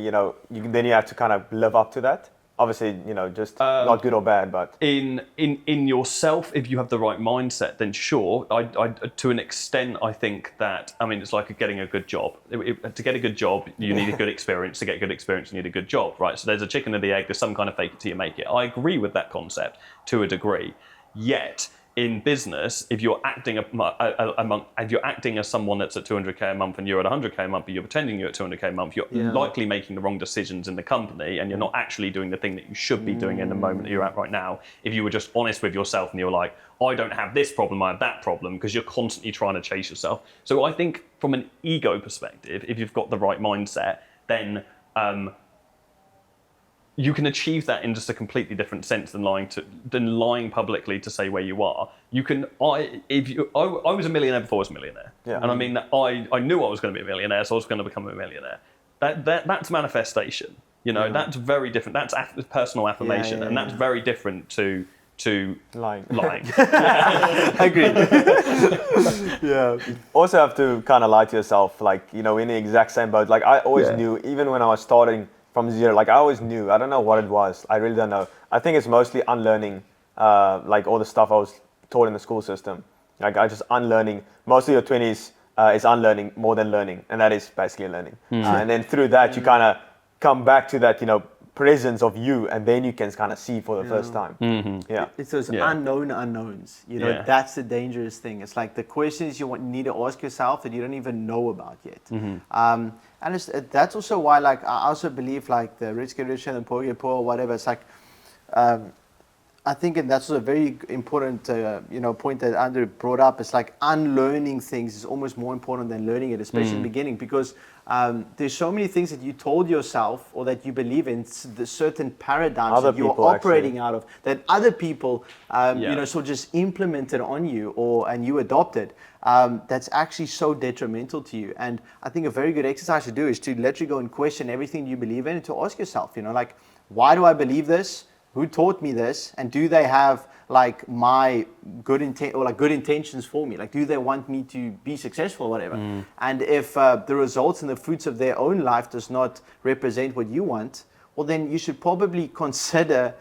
then you have to kind of live up to that. Obviously, just not good or bad, but in yourself, if you have the right mindset, then sure. I to an extent, I think that, it's like getting a good job. To get a good job, you need a good experience. To get good experience, you need a good job, right? So there's a chicken and the egg. There's some kind of fake it till you make it. I agree with that concept to a degree. Yet, in business, if you're acting as someone that's at 200K a month and you're at 100K a month, but you're pretending you're at 200K a month, you're likely making the wrong decisions in the company, and you're not actually doing the thing that you should be doing in the moment that you're at right now. If you were just honest with yourself and you're like, I don't have this problem, I have that problem, because you're constantly trying to chase yourself. So I think from an ego perspective, if you've got the right mindset, then you can achieve that in just a completely different sense than lying publicly to say where you are. I was a millionaire before I was a millionaire, and I mean that I knew I was going to be a millionaire, so I was going to become a millionaire. That's manifestation. That's very different. That's personal affirmation, and that's very different to lying. Agree. Yeah. Also have to kind of lie to yourself, like in the exact same boat. Like I always knew, even when I was starting from zero, like I always knew. I don't know what it was. I really don't know. I think it's mostly unlearning, like all the stuff I was taught in the school system. Like I just unlearning. Most of your 20s is unlearning more than learning, and that is basically learning. And then through that, you kind of come back to that, presence of you, and then you can kind of see for the first time. It's those unknown unknowns. That's the dangerous thing. It's like the questions you need to ask yourself that you don't even know about yet. And that's also why, like, I also believe, like, the rich get richer and the poor get poor, or whatever. It's like, I think, and that's a very important, point that Andrew brought up. It's like unlearning things is almost more important than learning it, especially in the beginning, because there's so many things that you told yourself or that you believe in, the certain paradigms that you're operating out of, that other people, sort of just implemented on you and you adopted. That's actually so detrimental to you. And I think a very good exercise to do is to literally go and question everything you believe in, and to ask yourself, like, why do I believe this? Who taught me this? And do they have like my good intent or like good intentions for me? Like, do they want me to be successful or whatever? And if the results and the fruits of their own life does not represent what you want, well, then you should probably consider,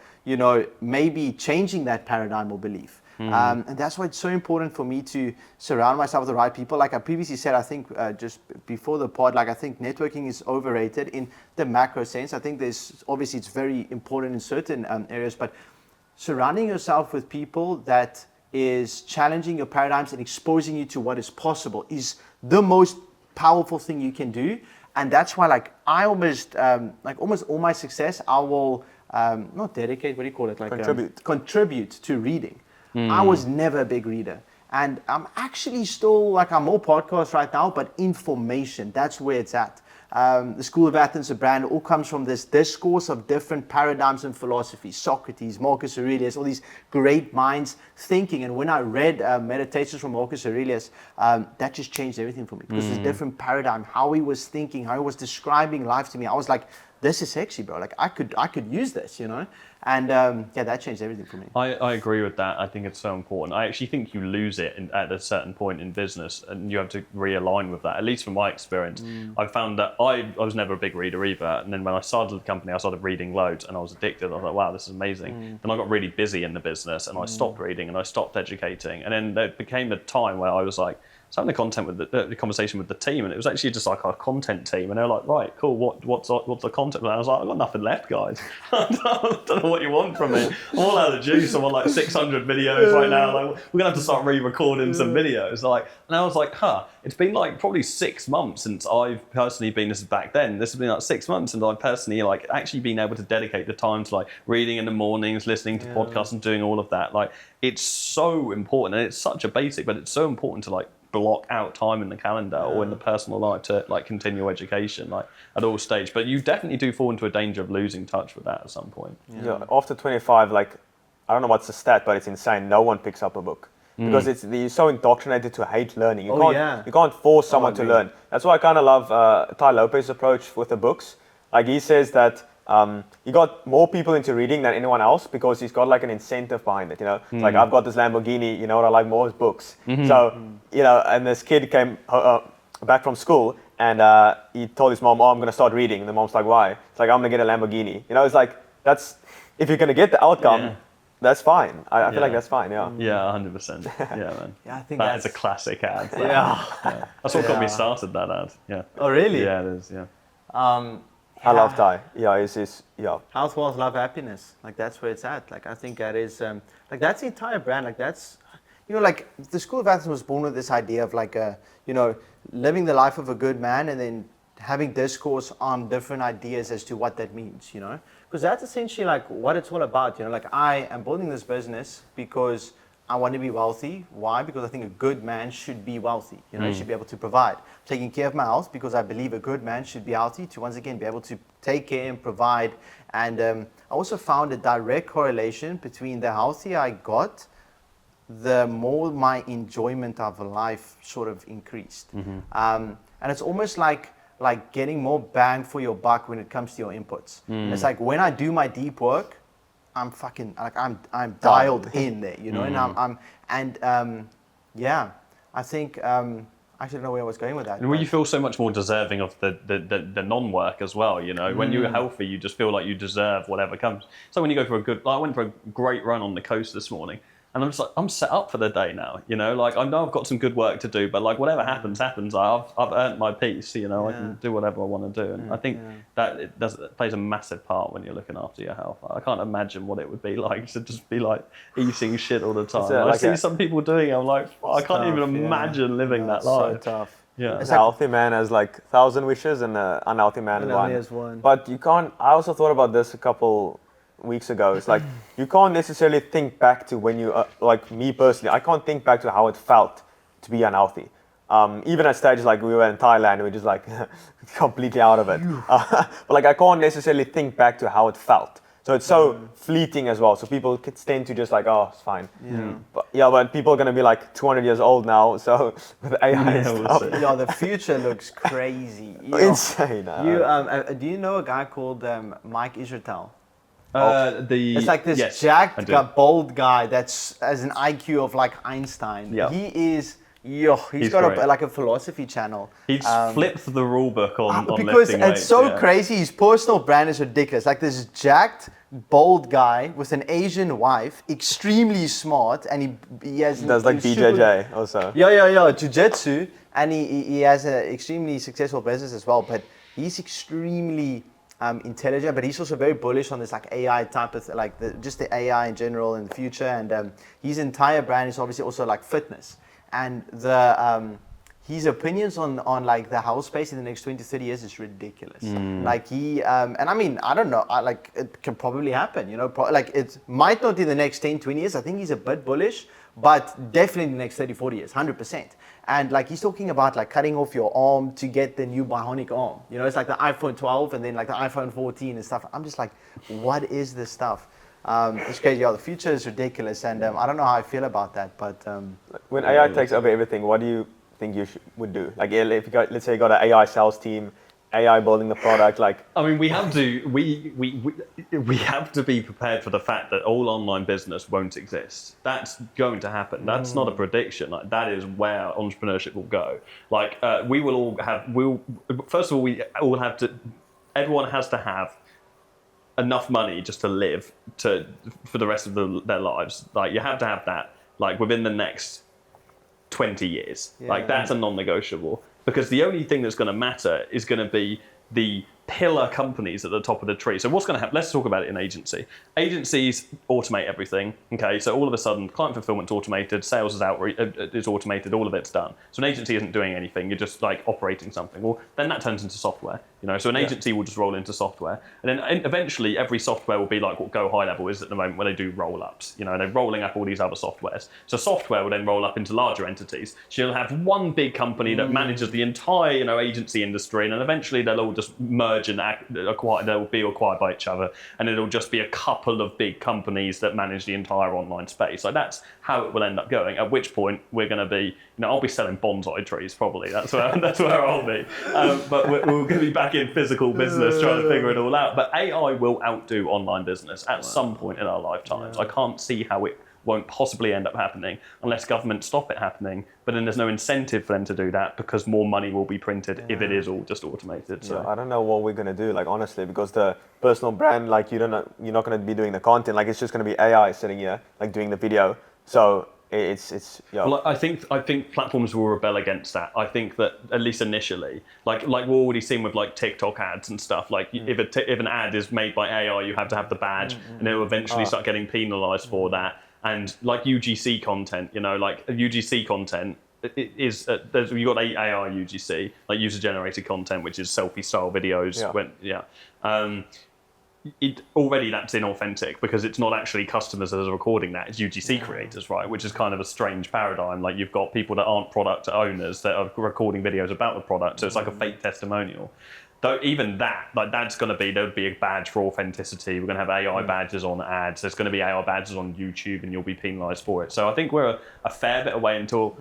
maybe changing that paradigm or belief. And that's why it's so important for me to surround myself with the right people. Like I previously said, I think just before the pod, like I think networking is overrated in the macro sense. I think obviously it's very important in certain areas, but surrounding yourself with people that is challenging your paradigms and exposing you to what is possible is the most powerful thing you can do. And that's why, like, I almost all my success, I will not dedicate, what do you call it? Like contribute to reading. I was never a big reader. And I'm actually still, like, I'm more podcasts right now, but information, that's where it's at. The School of Athens, the brand, all comes from this discourse of different paradigms and philosophies. Socrates, Marcus Aurelius, all these great minds thinking. And when I read Meditations from Marcus Aurelius, that just changed everything for me. Because it's a different paradigm, how he was thinking, how he was describing life to me. I was like, this is sexy, bro. Like I could use this, you know. And that changed everything for me. I agree with that. I think it's so important. I actually think you lose it at a certain point in business, and you have to realign with that. At least from my experience, I found that I was never a big reader either. And then when I started the company, I started reading loads, and I was addicted. I was like, wow, this is amazing. Then I got really busy in the business, and I stopped reading, and I stopped educating. And then there became a time where I was like, I was having the conversation with the team, and it was actually just like our content team, and they were like, right, cool, what's the content plan? I was like, I've got nothing left, guys. I don't know what you want from me. I'm all out of juice. I'm on like 600 videos right now. Like, we're gonna have to start re-recording some videos. Like, and I was like, it's been like probably 6 months since I've personally been, this is back then, this has been like 6 months since I've personally like actually been able to dedicate the time to like reading in the mornings, listening to podcasts and doing all of that. Like, it's so important, and it's such a basic, but it's so important to like block out time in the calendar or in the personal life to like continue education like at all stages. But you definitely do fall into a danger of losing touch with that at some point. Yeah, after 25, like, I don't know what's the stat, but it's insane. No one picks up a book because you're so indoctrinated to hate learning. You can't force someone to learn. That's why I kind of love Ty Lopez's approach with the books. Like, he says that he got more people into reading than anyone else because he's got like an incentive behind it, you know. It's like, I've got this Lamborghini, you know what I like more is books. So, you know, and this kid came back from school and he told his mom, I'm going to start reading. And the mom's like, why? It's like, I'm going to get a Lamborghini. You know, it's like, that's, if you're going to get the outcome, that's fine. I feel like that's fine, yeah. Yeah, 100%. Yeah, man. Yeah, I think that's a classic ad. Yeah. That's what got me started, that ad. Yeah. Oh, really? Yeah, it is, yeah. I love Ty. Yeah, Health, wealth, love, happiness. Like, that's where it's at. Like, I think that is, like, that's the entire brand. Like, that's, you know, like, the School of Athens was born with this idea of, like, you know, living the life of a good man and then having discourse on different ideas as to what that means, you know? Because that's essentially, like, what it's all about, you know? Like, I am building this business because I want to be wealthy. Why? Because I think a good man should be wealthy. You know, he should be able to provide. Taking care of my health because I believe a good man should be healthy to once again be able to take care and provide. And I also found a direct correlation between the healthier I got, the more my enjoyment of life sort of increased. And it's almost like getting more bang for your buck when it comes to your inputs. It's like when I do my deep work, I'm fucking like I'm dialed in there, you know, and I think I don't know where I was going with that. And well, you feel so much more deserving of the non-work as well, you know. When you're healthy, you just feel like you deserve whatever comes. So when you go for I went for a great run on the coast this morning, and I'm just like, I'm set up for the day now, you know. Like, I know I've got some good work to do, but like whatever happens. I've earned my piece, you know. I can do whatever I want to do, and I think that it plays a massive part when you're looking after your health. I can't imagine what it would be like to just be like eating shit all the time. I see some people doing it. I'm like, I can't even imagine living that life. So tough. Yeah, a healthy man has like 1,000 wishes, and an unhealthy man has one. But you can't. I also thought about this a couple weeks ago. It's like you can't necessarily think back to when you like me personally, I can't think back to how it felt to be unhealthy. Even at stages like we were in Thailand, we're just like completely out of it. But like I can't necessarily think back to how it felt. So it's so fleeting as well. So people tend to just like, oh, it's fine. But people are gonna be like 200 years old now. So with AI and stuff. The future looks crazy. Insane. Do you know a guy called Mike Israetel? It's like this jacked, bold guy that's has an IQ of like Einstein. Yeah. He is. He's got a philosophy channel. He's flipped the rule book on because lifting it's weights, so crazy. His personal brand is ridiculous. Like this jacked, bold guy with an Asian wife, extremely smart, and he does like BJJ also. Jiu-jitsu, and he has an extremely successful business as well. But he's extremely intelligent, but he's also very bullish on this like AI type of just the AI in general in the future. And his entire brand is obviously also like fitness. And his opinions on like the health space in the next 20 to 30 years is ridiculous. Like he, and I mean, I don't know, like it can probably happen, you know, like it might not in the next 10, 20 years. I think he's a bit bullish, but definitely in the next 30, 40 years, 100%. And like he's talking about like cutting off your arm to get the new bionic arm. You know, it's like the iPhone 12 and then like the iPhone 14 and stuff. I'm just like, what is this stuff? It's crazy. The future is ridiculous, and I don't know how I feel about that. But when AI takes over everything, what do you think you would do? Like, if you got, let's say you got an AI sales team, AI building the product? Like, I mean, we have to be prepared for the fact that all online business won't exist. That's going to happen. That's not a prediction. Like, that is where entrepreneurship will go. Like, first of all, we all have to. Everyone has to have enough money just to live for the rest of their lives. Like, you have to have that. Like, within the next 20 years. Yeah. Like, that's a non-negotiable. Because the only thing that's going to matter is going to be the pillar companies at the top of the tree. So what's going to happen? Let's talk about it in agency. Agencies automate everything. Okay, so all of a sudden, client fulfillment's automated, sales is automated, all of it's done. So an agency isn't doing anything. You're just like operating something. Well, then that turns into software. You know, so an agency will just roll into software, and then eventually every software will be like what Go High Level is at the moment, where they do roll-ups. You know, they're rolling up all these other softwares. So software will then roll up into larger entities. So you'll have one big company that manages the entire, you know, agency industry, and then eventually they'll all just merge and they'll be acquired by each other, and it'll just be a couple of big companies that manage the entire online space. Like, that's how it will end up going. At which point we're going to be, you know, I'll be selling bonsai trees probably. That's where I'll be. But we're going to be back in physical business trying to figure it all out. But AI will outdo online business at some point in our lifetimes. I can't see how it won't possibly end up happening unless governments stop it happening. But then there's no incentive for them to do that, because more money will be printed if it is all just automated. So I don't know what we're gonna do, like, honestly, because the personal brand, like, you're not gonna be doing the content. Like, it's just gonna be AI sitting here, like, doing the video. So it's Well, I think platforms will rebel against that. I think that, at least initially, like we're already seeing with like TikTok ads and stuff. Like, if an ad is made by AI, you have to have the badge, and it will eventually start getting penalised for that. And like UGC content, you know, like UGC content is you got AI UGC, like user generated content, which is selfie style videos. Already that's inauthentic, because it's not actually customers that are recording that, it's UGC creators, right? Which is kind of a strange paradigm. Like, you've got people that aren't product owners that are recording videos about the product, so it's like a fake testimonial. Though even that, like, there'll be a badge for authenticity. We're going to have AI badges on ads. There's going to be AI badges on YouTube, and you'll be penalised for it. So I think we're a fair bit away until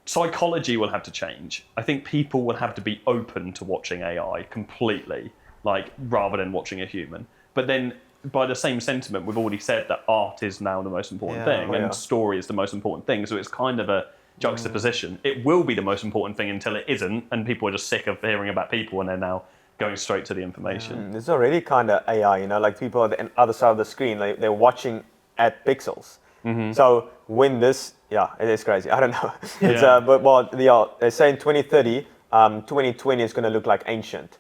psychology will have to change. I think people will have to be open to watching AI completely, like, rather than watching a human. But then, by the same sentiment, we've already said that art is now the most important thing, and story is the most important thing. So it's kind of a juxtaposition. It will be the most important thing until it isn't, and people are just sick of hearing about people, and they're now going straight to the information. It's already kind of AI, you know, like, people at the other side of the screen, like, they're watching at pixels. So when this, it is crazy. I don't know. It's, they're saying 2030, 2020 is going to look like ancient.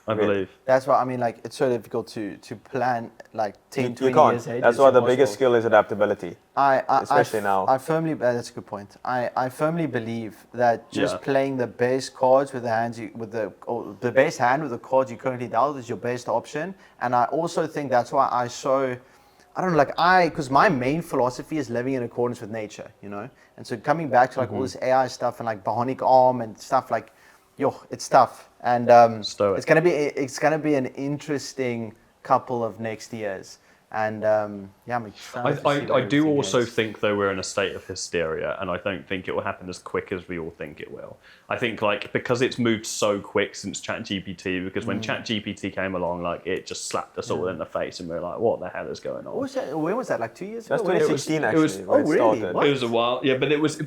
I believe. That's why, I mean, like, it's so difficult to plan like 10, 20 you can't. years ahead. That's why the biggest skill is adaptability. Especially now. I firmly, that's a good point. I firmly believe that just playing the base cards with the hands, the base hand with the cards you currently dealt is your best option. And I also think that's why because my main philosophy is living in accordance with nature, you know? And so coming back to like all this AI stuff and like bionic arm and stuff, like, it's tough. And it's gonna be an interesting couple of next years. And I'm excited to see I do where also everything think, though, we're in a state of hysteria, and I don't think it will happen as quick as we all think it will. I think, like, because it's moved so quick since ChatGPT, because when ChatGPT came along, like, it just slapped us all in the face, and we were like, what the hell is going on? When was that? Like 2 years ago? That's 2016, actually. Really? Started. It was a while, but it was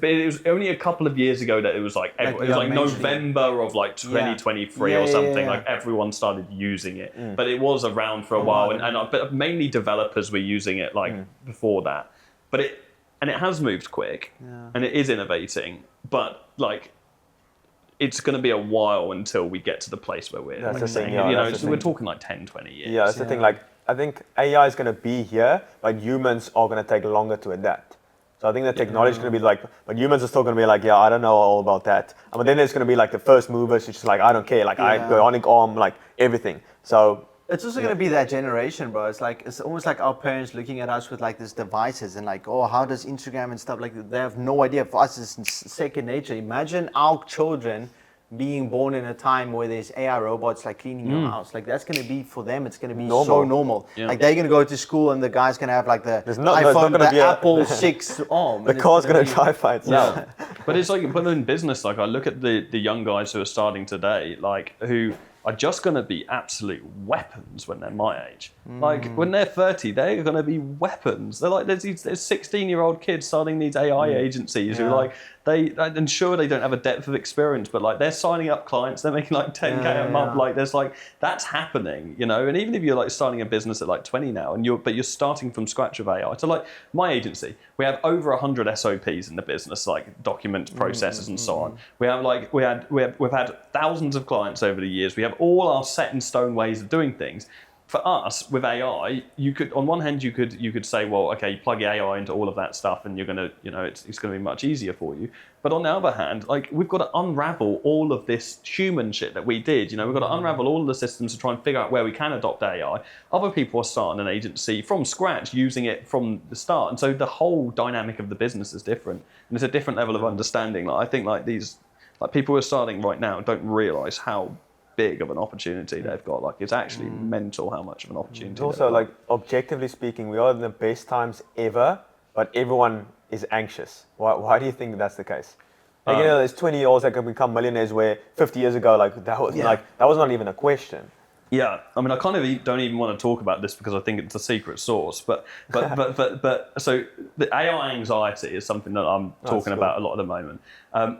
only a couple of years ago that it was like, it was like November of like 2023 or something. Like, everyone started using it, but it was around for a while, but mainly developers were using it like before that. But it has moved quick, and it is innovating, but like, it's going to be a while until we get to the place where we're that's the thing, we're talking like 10, 20 years. Yeah, that's the thing. Like, I think AI is going to be here, but humans are going to take longer to adapt. So I think the technology is going to be like, but humans are still going to be like, I don't know all about that. But then there's going to be like the first movers, it's just like, I don't care, like, I bionic arm, like everything. So it's also going to be that generation, bro. It's almost like our parents looking at us with like these devices and like, how does Instagram and stuff, like, they have no idea. For us, it's second nature. Imagine our children being born in a time where there's AI robots like cleaning your house. Like that's going to be for them. It's going to be so normal. Yeah. Like they're going to go to school and the guy's going to have like the iPhone, the Apple 6 arm. The car's going to drive by itself. Yeah. But it's like, but in business, like I look at the young guys who are starting today, like who are just going to be absolute weapons when they're my age. Like when they're 30, they're going to be weapons. They're like, there's 16-year-old kids starting these AI agencies who like, and sure they don't have a depth of experience, but like they're signing up clients, they're making like 10K a month. Like there's like, that's happening, you know? And even if you're like starting a business at like 20 now and you're starting from scratch with AI. So like my agency, we have over 100 SOPs in the business, like documents, processes and so on. We have like, we've had thousands of clients over the years. We have all our set in stone ways of doing things. For us, with AI, you could, on one hand, you could say, well, okay, you plug your AI into all of that stuff, and you're gonna, you know, it's gonna be much easier for you. But on the other hand, like we've got to unravel all of this human shit that we did. You know, we've got to unravel all of the systems to try and figure out where we can adopt AI. Other people are starting an agency from scratch, using it from the start, and so the whole dynamic of the business is different, and it's a different level of understanding. Like I think, like these, like people who are starting right now don't realize how big of an opportunity they've got. Like it's actually mental how much of an opportunity. Also, like objectively speaking, we are in the best times ever, but everyone is anxious. Why do you think that's the case? Like, you know, there's 20-year-olds that can become millionaires where 50 years ago, like that was not even a question. Yeah, I mean, I kind of don't even want to talk about this because I think it's a secret source. But so the AI anxiety is something that I'm talking about a lot at the moment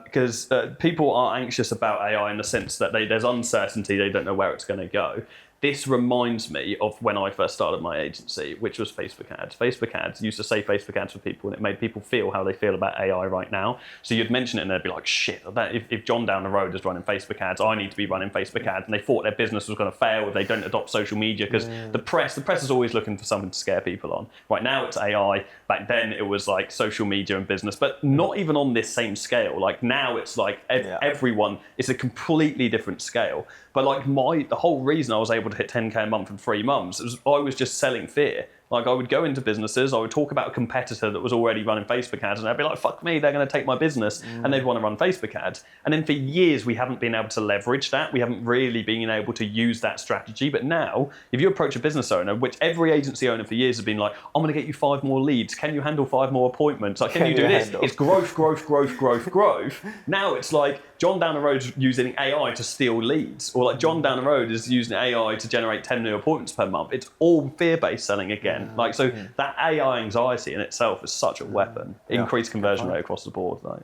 because people are anxious about AI in the sense that there's uncertainty, they don't know where it's going to go. This reminds me of when I first started my agency, which was Facebook ads. Facebook ads used to say Facebook ads for people, and it made people feel how they feel about AI right now. So you'd mention it, and they'd be like, "Shit! If John down the road is running Facebook ads, I need to be running Facebook ads." And they thought their business was going to fail if they don't adopt social media because the press is always looking for something to scare people on. Right now, it's AI. Back then, it was like social media and business, but not even on this same scale. Like now, it's like everyone. It's a completely different scale. But like the whole reason I was able to hit 10K a month in 3 months was I was just selling fear. Like I would go into businesses, I would talk about a competitor that was already running Facebook ads, and I'd be like, "Fuck me, they're going to take my business," and they'd want to run Facebook ads. And then for years we haven't been able to leverage that. We haven't really been able to use that strategy. But now, if you approach a business owner, which every agency owner for years has been like, "I'm going to get you 5 more leads. Can you handle 5 more appointments? Like, can you do this?" It's growth, growth, growth, growth, growth. Now it's like John down the road's using AI to steal leads, or like John down the road is using AI to generate 10 new appointments per month. It's all fear-based selling again. Like so, that AI anxiety in itself is such a weapon. Increased conversion rate across the board. Like.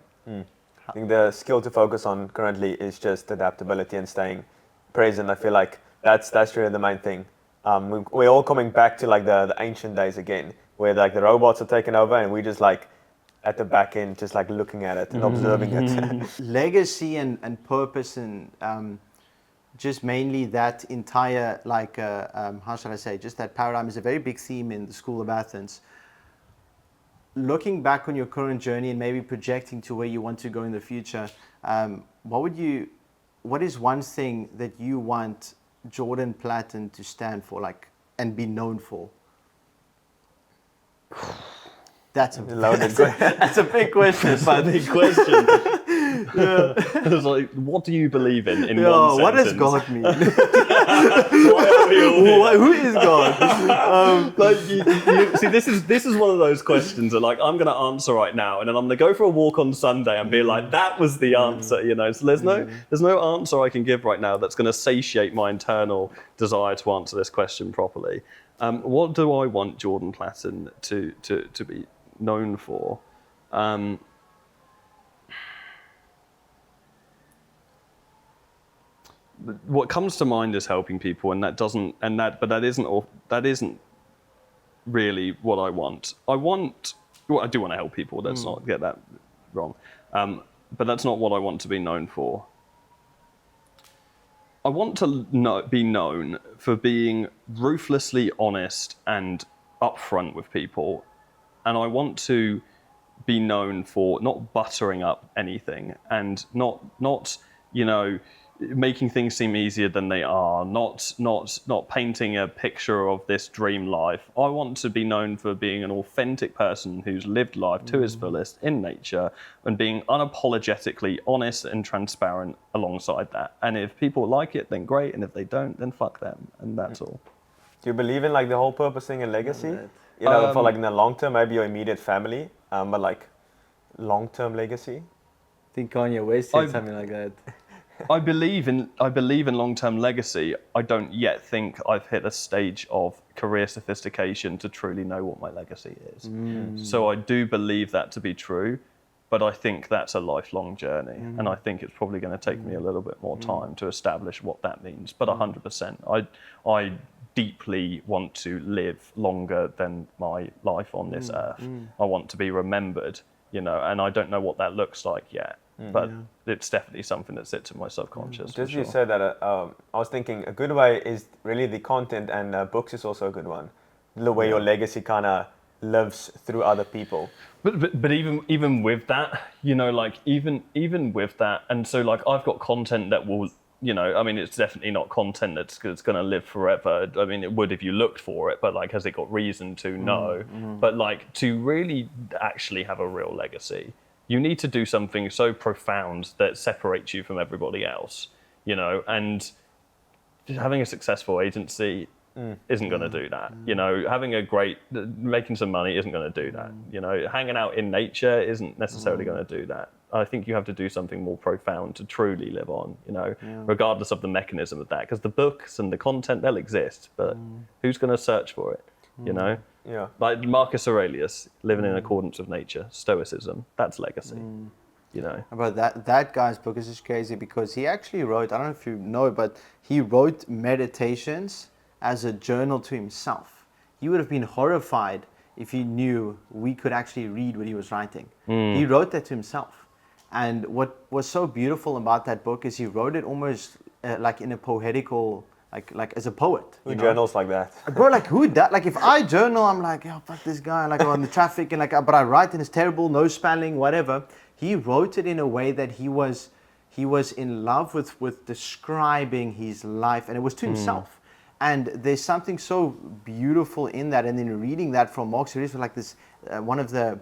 I think the skill to focus on currently is just adaptability and staying present. I feel like that's really the main thing. We're all coming back to like the ancient days again, where like the robots are taking over and we just like at the back end, just like looking at it and observing it. Legacy and purpose and just mainly that entire, like, how should I say, just that paradigm is a very big theme in the School of Athens. Looking back on your current journey and maybe projecting to where you want to go in the future, what is one thing that you want Jordan Platten to stand for, like, and be known for? That's a big question. But big question. I was like, what do you believe in one what sentence? does God mean? Why are we all here? Who is God? Like you see, this is one of those questions that like I'm going to answer right now, and then I'm going to go for a walk on Sunday and be like, that was the answer, you know. So there's no answer I can give right now that's going to satiate my internal desire to answer this question properly. What do I want Jordan Platten to be known for? What comes to mind is helping people, but that isn't really what I want. I do want to help people. Let's not get that wrong. But that's not what I want to be known for. I want to be known for being ruthlessly honest and upfront with people, and I want to be known for not buttering up anything and not making things seem easier than they are, not painting a picture of this dream life. I want to be known for being an authentic person who's lived life to his fullest in nature and being unapologetically honest and transparent alongside that. And if people like it, then great, and if they don't, then fuck them, and that's all. Do you believe in like the whole purpose thing and legacy? You know, for like in the long term, maybe your immediate family, but like long-term legacy. I think Kanye West said something like that. I believe in long-term legacy. I don't yet think I've hit a stage of career sophistication to truly know what my legacy is. So I do believe that to be true, but I think that's a lifelong journey, and I think it's probably going to take me a little bit more time to establish what that means. But 100%, I deeply want to live longer than my life on this earth. I want to be remembered, and I don't know what that looks like yet. But it's definitely something that sits in my subconscious. Just you said that, I was thinking a good way is really the content, and books is also a good one. The way your legacy kind of lives through other people. But even with that, like even with that, and so like I've got content that will, I mean, it's definitely not content that's going to live forever. I mean, it would if you looked for it, but like, has it got reason to? No. But like, to really actually have a real legacy, you need to do something so profound that separates you from everybody else, and having a successful agency isn't going to do that. Making some money isn't going to do that. Hanging out in nature isn't necessarily going to do that. I think you have to do something more profound to truly live on, regardless of the mechanism of that. Because the books and the content, they'll exist, but who's going to search for it, Yeah. Like Marcus Aurelius, living in accordance with nature, stoicism, that's legacy, About that guy's book is just crazy because he actually wrote, I don't know if you know, but he wrote meditations as a journal to himself. He would have been horrified if he knew we could actually read what he was writing. He wrote that to himself. And what was so beautiful about that book is he wrote it almost like in a poetical, like as a poet. Who journals like that? Bro, like who that? Like if I journal, I'm like, oh, fuck this guy, like on the traffic, and like, but I write and it's terrible, no spelling, whatever. He wrote it in a way that he was in love with describing his life, and it was to himself. And there's something so beautiful in that. And then reading that from Marcus Aurelius was like this, one of the,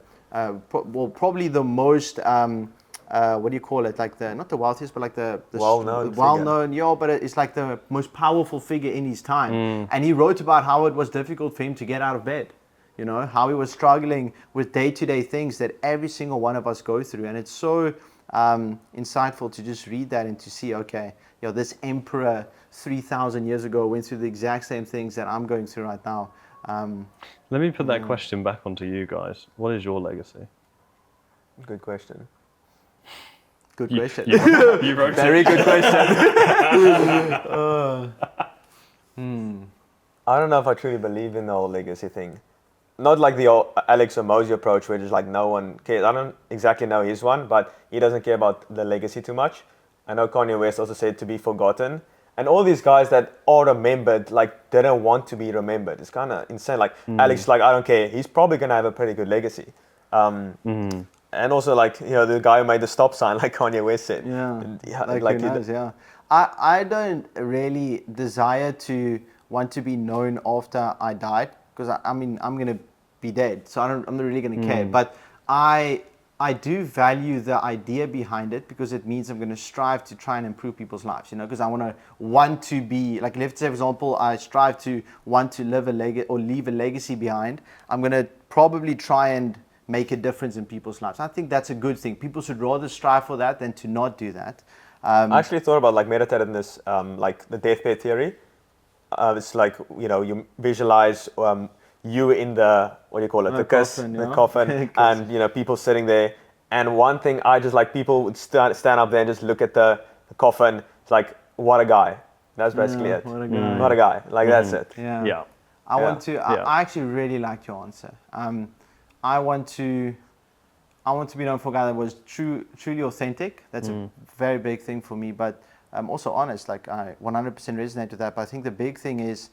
probably the most, what do you call it? Like not the wealthiest, but like the well-known, but it's like the most powerful figure in his time. And he wrote about how it was difficult for him to get out of bed. How he was struggling with day-to-day things that every single one of us go through. And it's so insightful to just read that and to see, okay, this emperor 3,000 years ago went through the exact same things that I'm going through right now. Let me put that question back onto you guys. What is your legacy? Good question. Good question. You wrote Very good question. I don't know if I truly believe in the whole legacy thing. Not like the old Alex Hormozy approach where just like no one cares. I don't exactly know his one, but he doesn't care about the legacy too much. I know Kanye West also said to be forgotten. And all these guys that are remembered, like, didn't want to be remembered. It's kind of insane. Like, Alex, like, I don't care. He's probably going to have a pretty good legacy. And also, like, the guy who made the stop sign, like Kanye West said. Like who knows, I don't really desire to want to be known after I died. Because, I mean, I'm going to be dead. So I'm not really going to care. But I do value the idea behind it because it means I'm going to strive to try and improve people's lives, because I want to be, like, let's say, for example, I strive to want to leave a legacy behind. I'm going to probably try and make a difference in people's lives. I think that's a good thing. People should rather strive for that than to not do that. I actually thought about, like, meditating this, like, the deathbed theory. It's like, you visualize you in the, what do you call it, the coffin, and people sitting there. And one thing I just like, people would stand up there and just look at the coffin. It's like, what a guy. That's basically it. What a guy. What a guy. Like, that's it. Yeah. I actually really liked your answer. I want to be known for a guy that was truly authentic. That's a very big thing for me, but also honest. Like, I 100% resonate with that. But I think the big thing is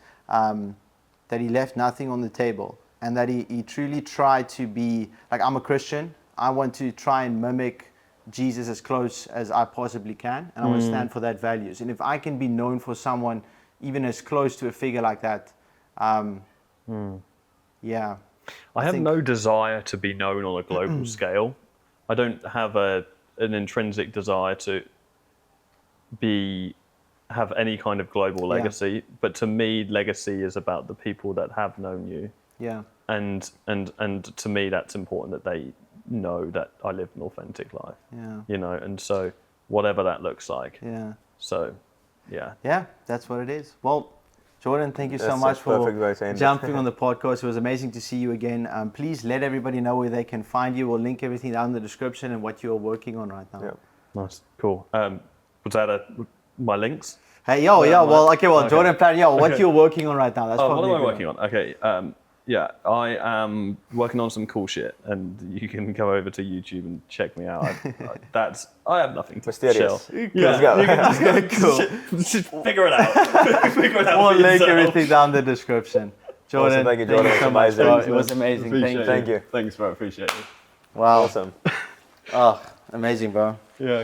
that he left nothing on the table, and that he truly tried to be, like, I'm a Christian. I want to try and mimic Jesus as close as I possibly can, and I want to stand for that values. And if I can be known for someone even as close to a figure like that, yeah. I have think- no desire to be known on a global scale. I don't have an intrinsic desire to have any kind of global legacy. But to me, legacy is about the people that have known you. Yeah. And to me, that's important that they know that I live an authentic life. Yeah. You know, and so whatever that looks like. Yeah. So, yeah. Yeah, that's what it is. Well, Jordan, thank you so That's a much for perfect way to end it. jumping on the podcast. It was amazing to see you again. Please let everybody know where they can find you. We'll link everything down in the description and what you're working on right now. Yeah. Nice. Cool. Was that my links? Hey, Jordan Platten, what you're working on right now. That's What probably am I a good working on? Okay. Yeah, I am working on some cool shit, and you can go over to YouTube and check me out. I have nothing to Mysterious. share. Let's go. You can just figure it out. Figure it out. We'll for link yourself. everything down in the description. Jordan, Thank you, Jordan. so It was much, bro. amazing. It was amazing. Appreciate Thank you. Thanks, bro. Appreciate it. Wow. Awesome. Oh, amazing, bro. Yeah.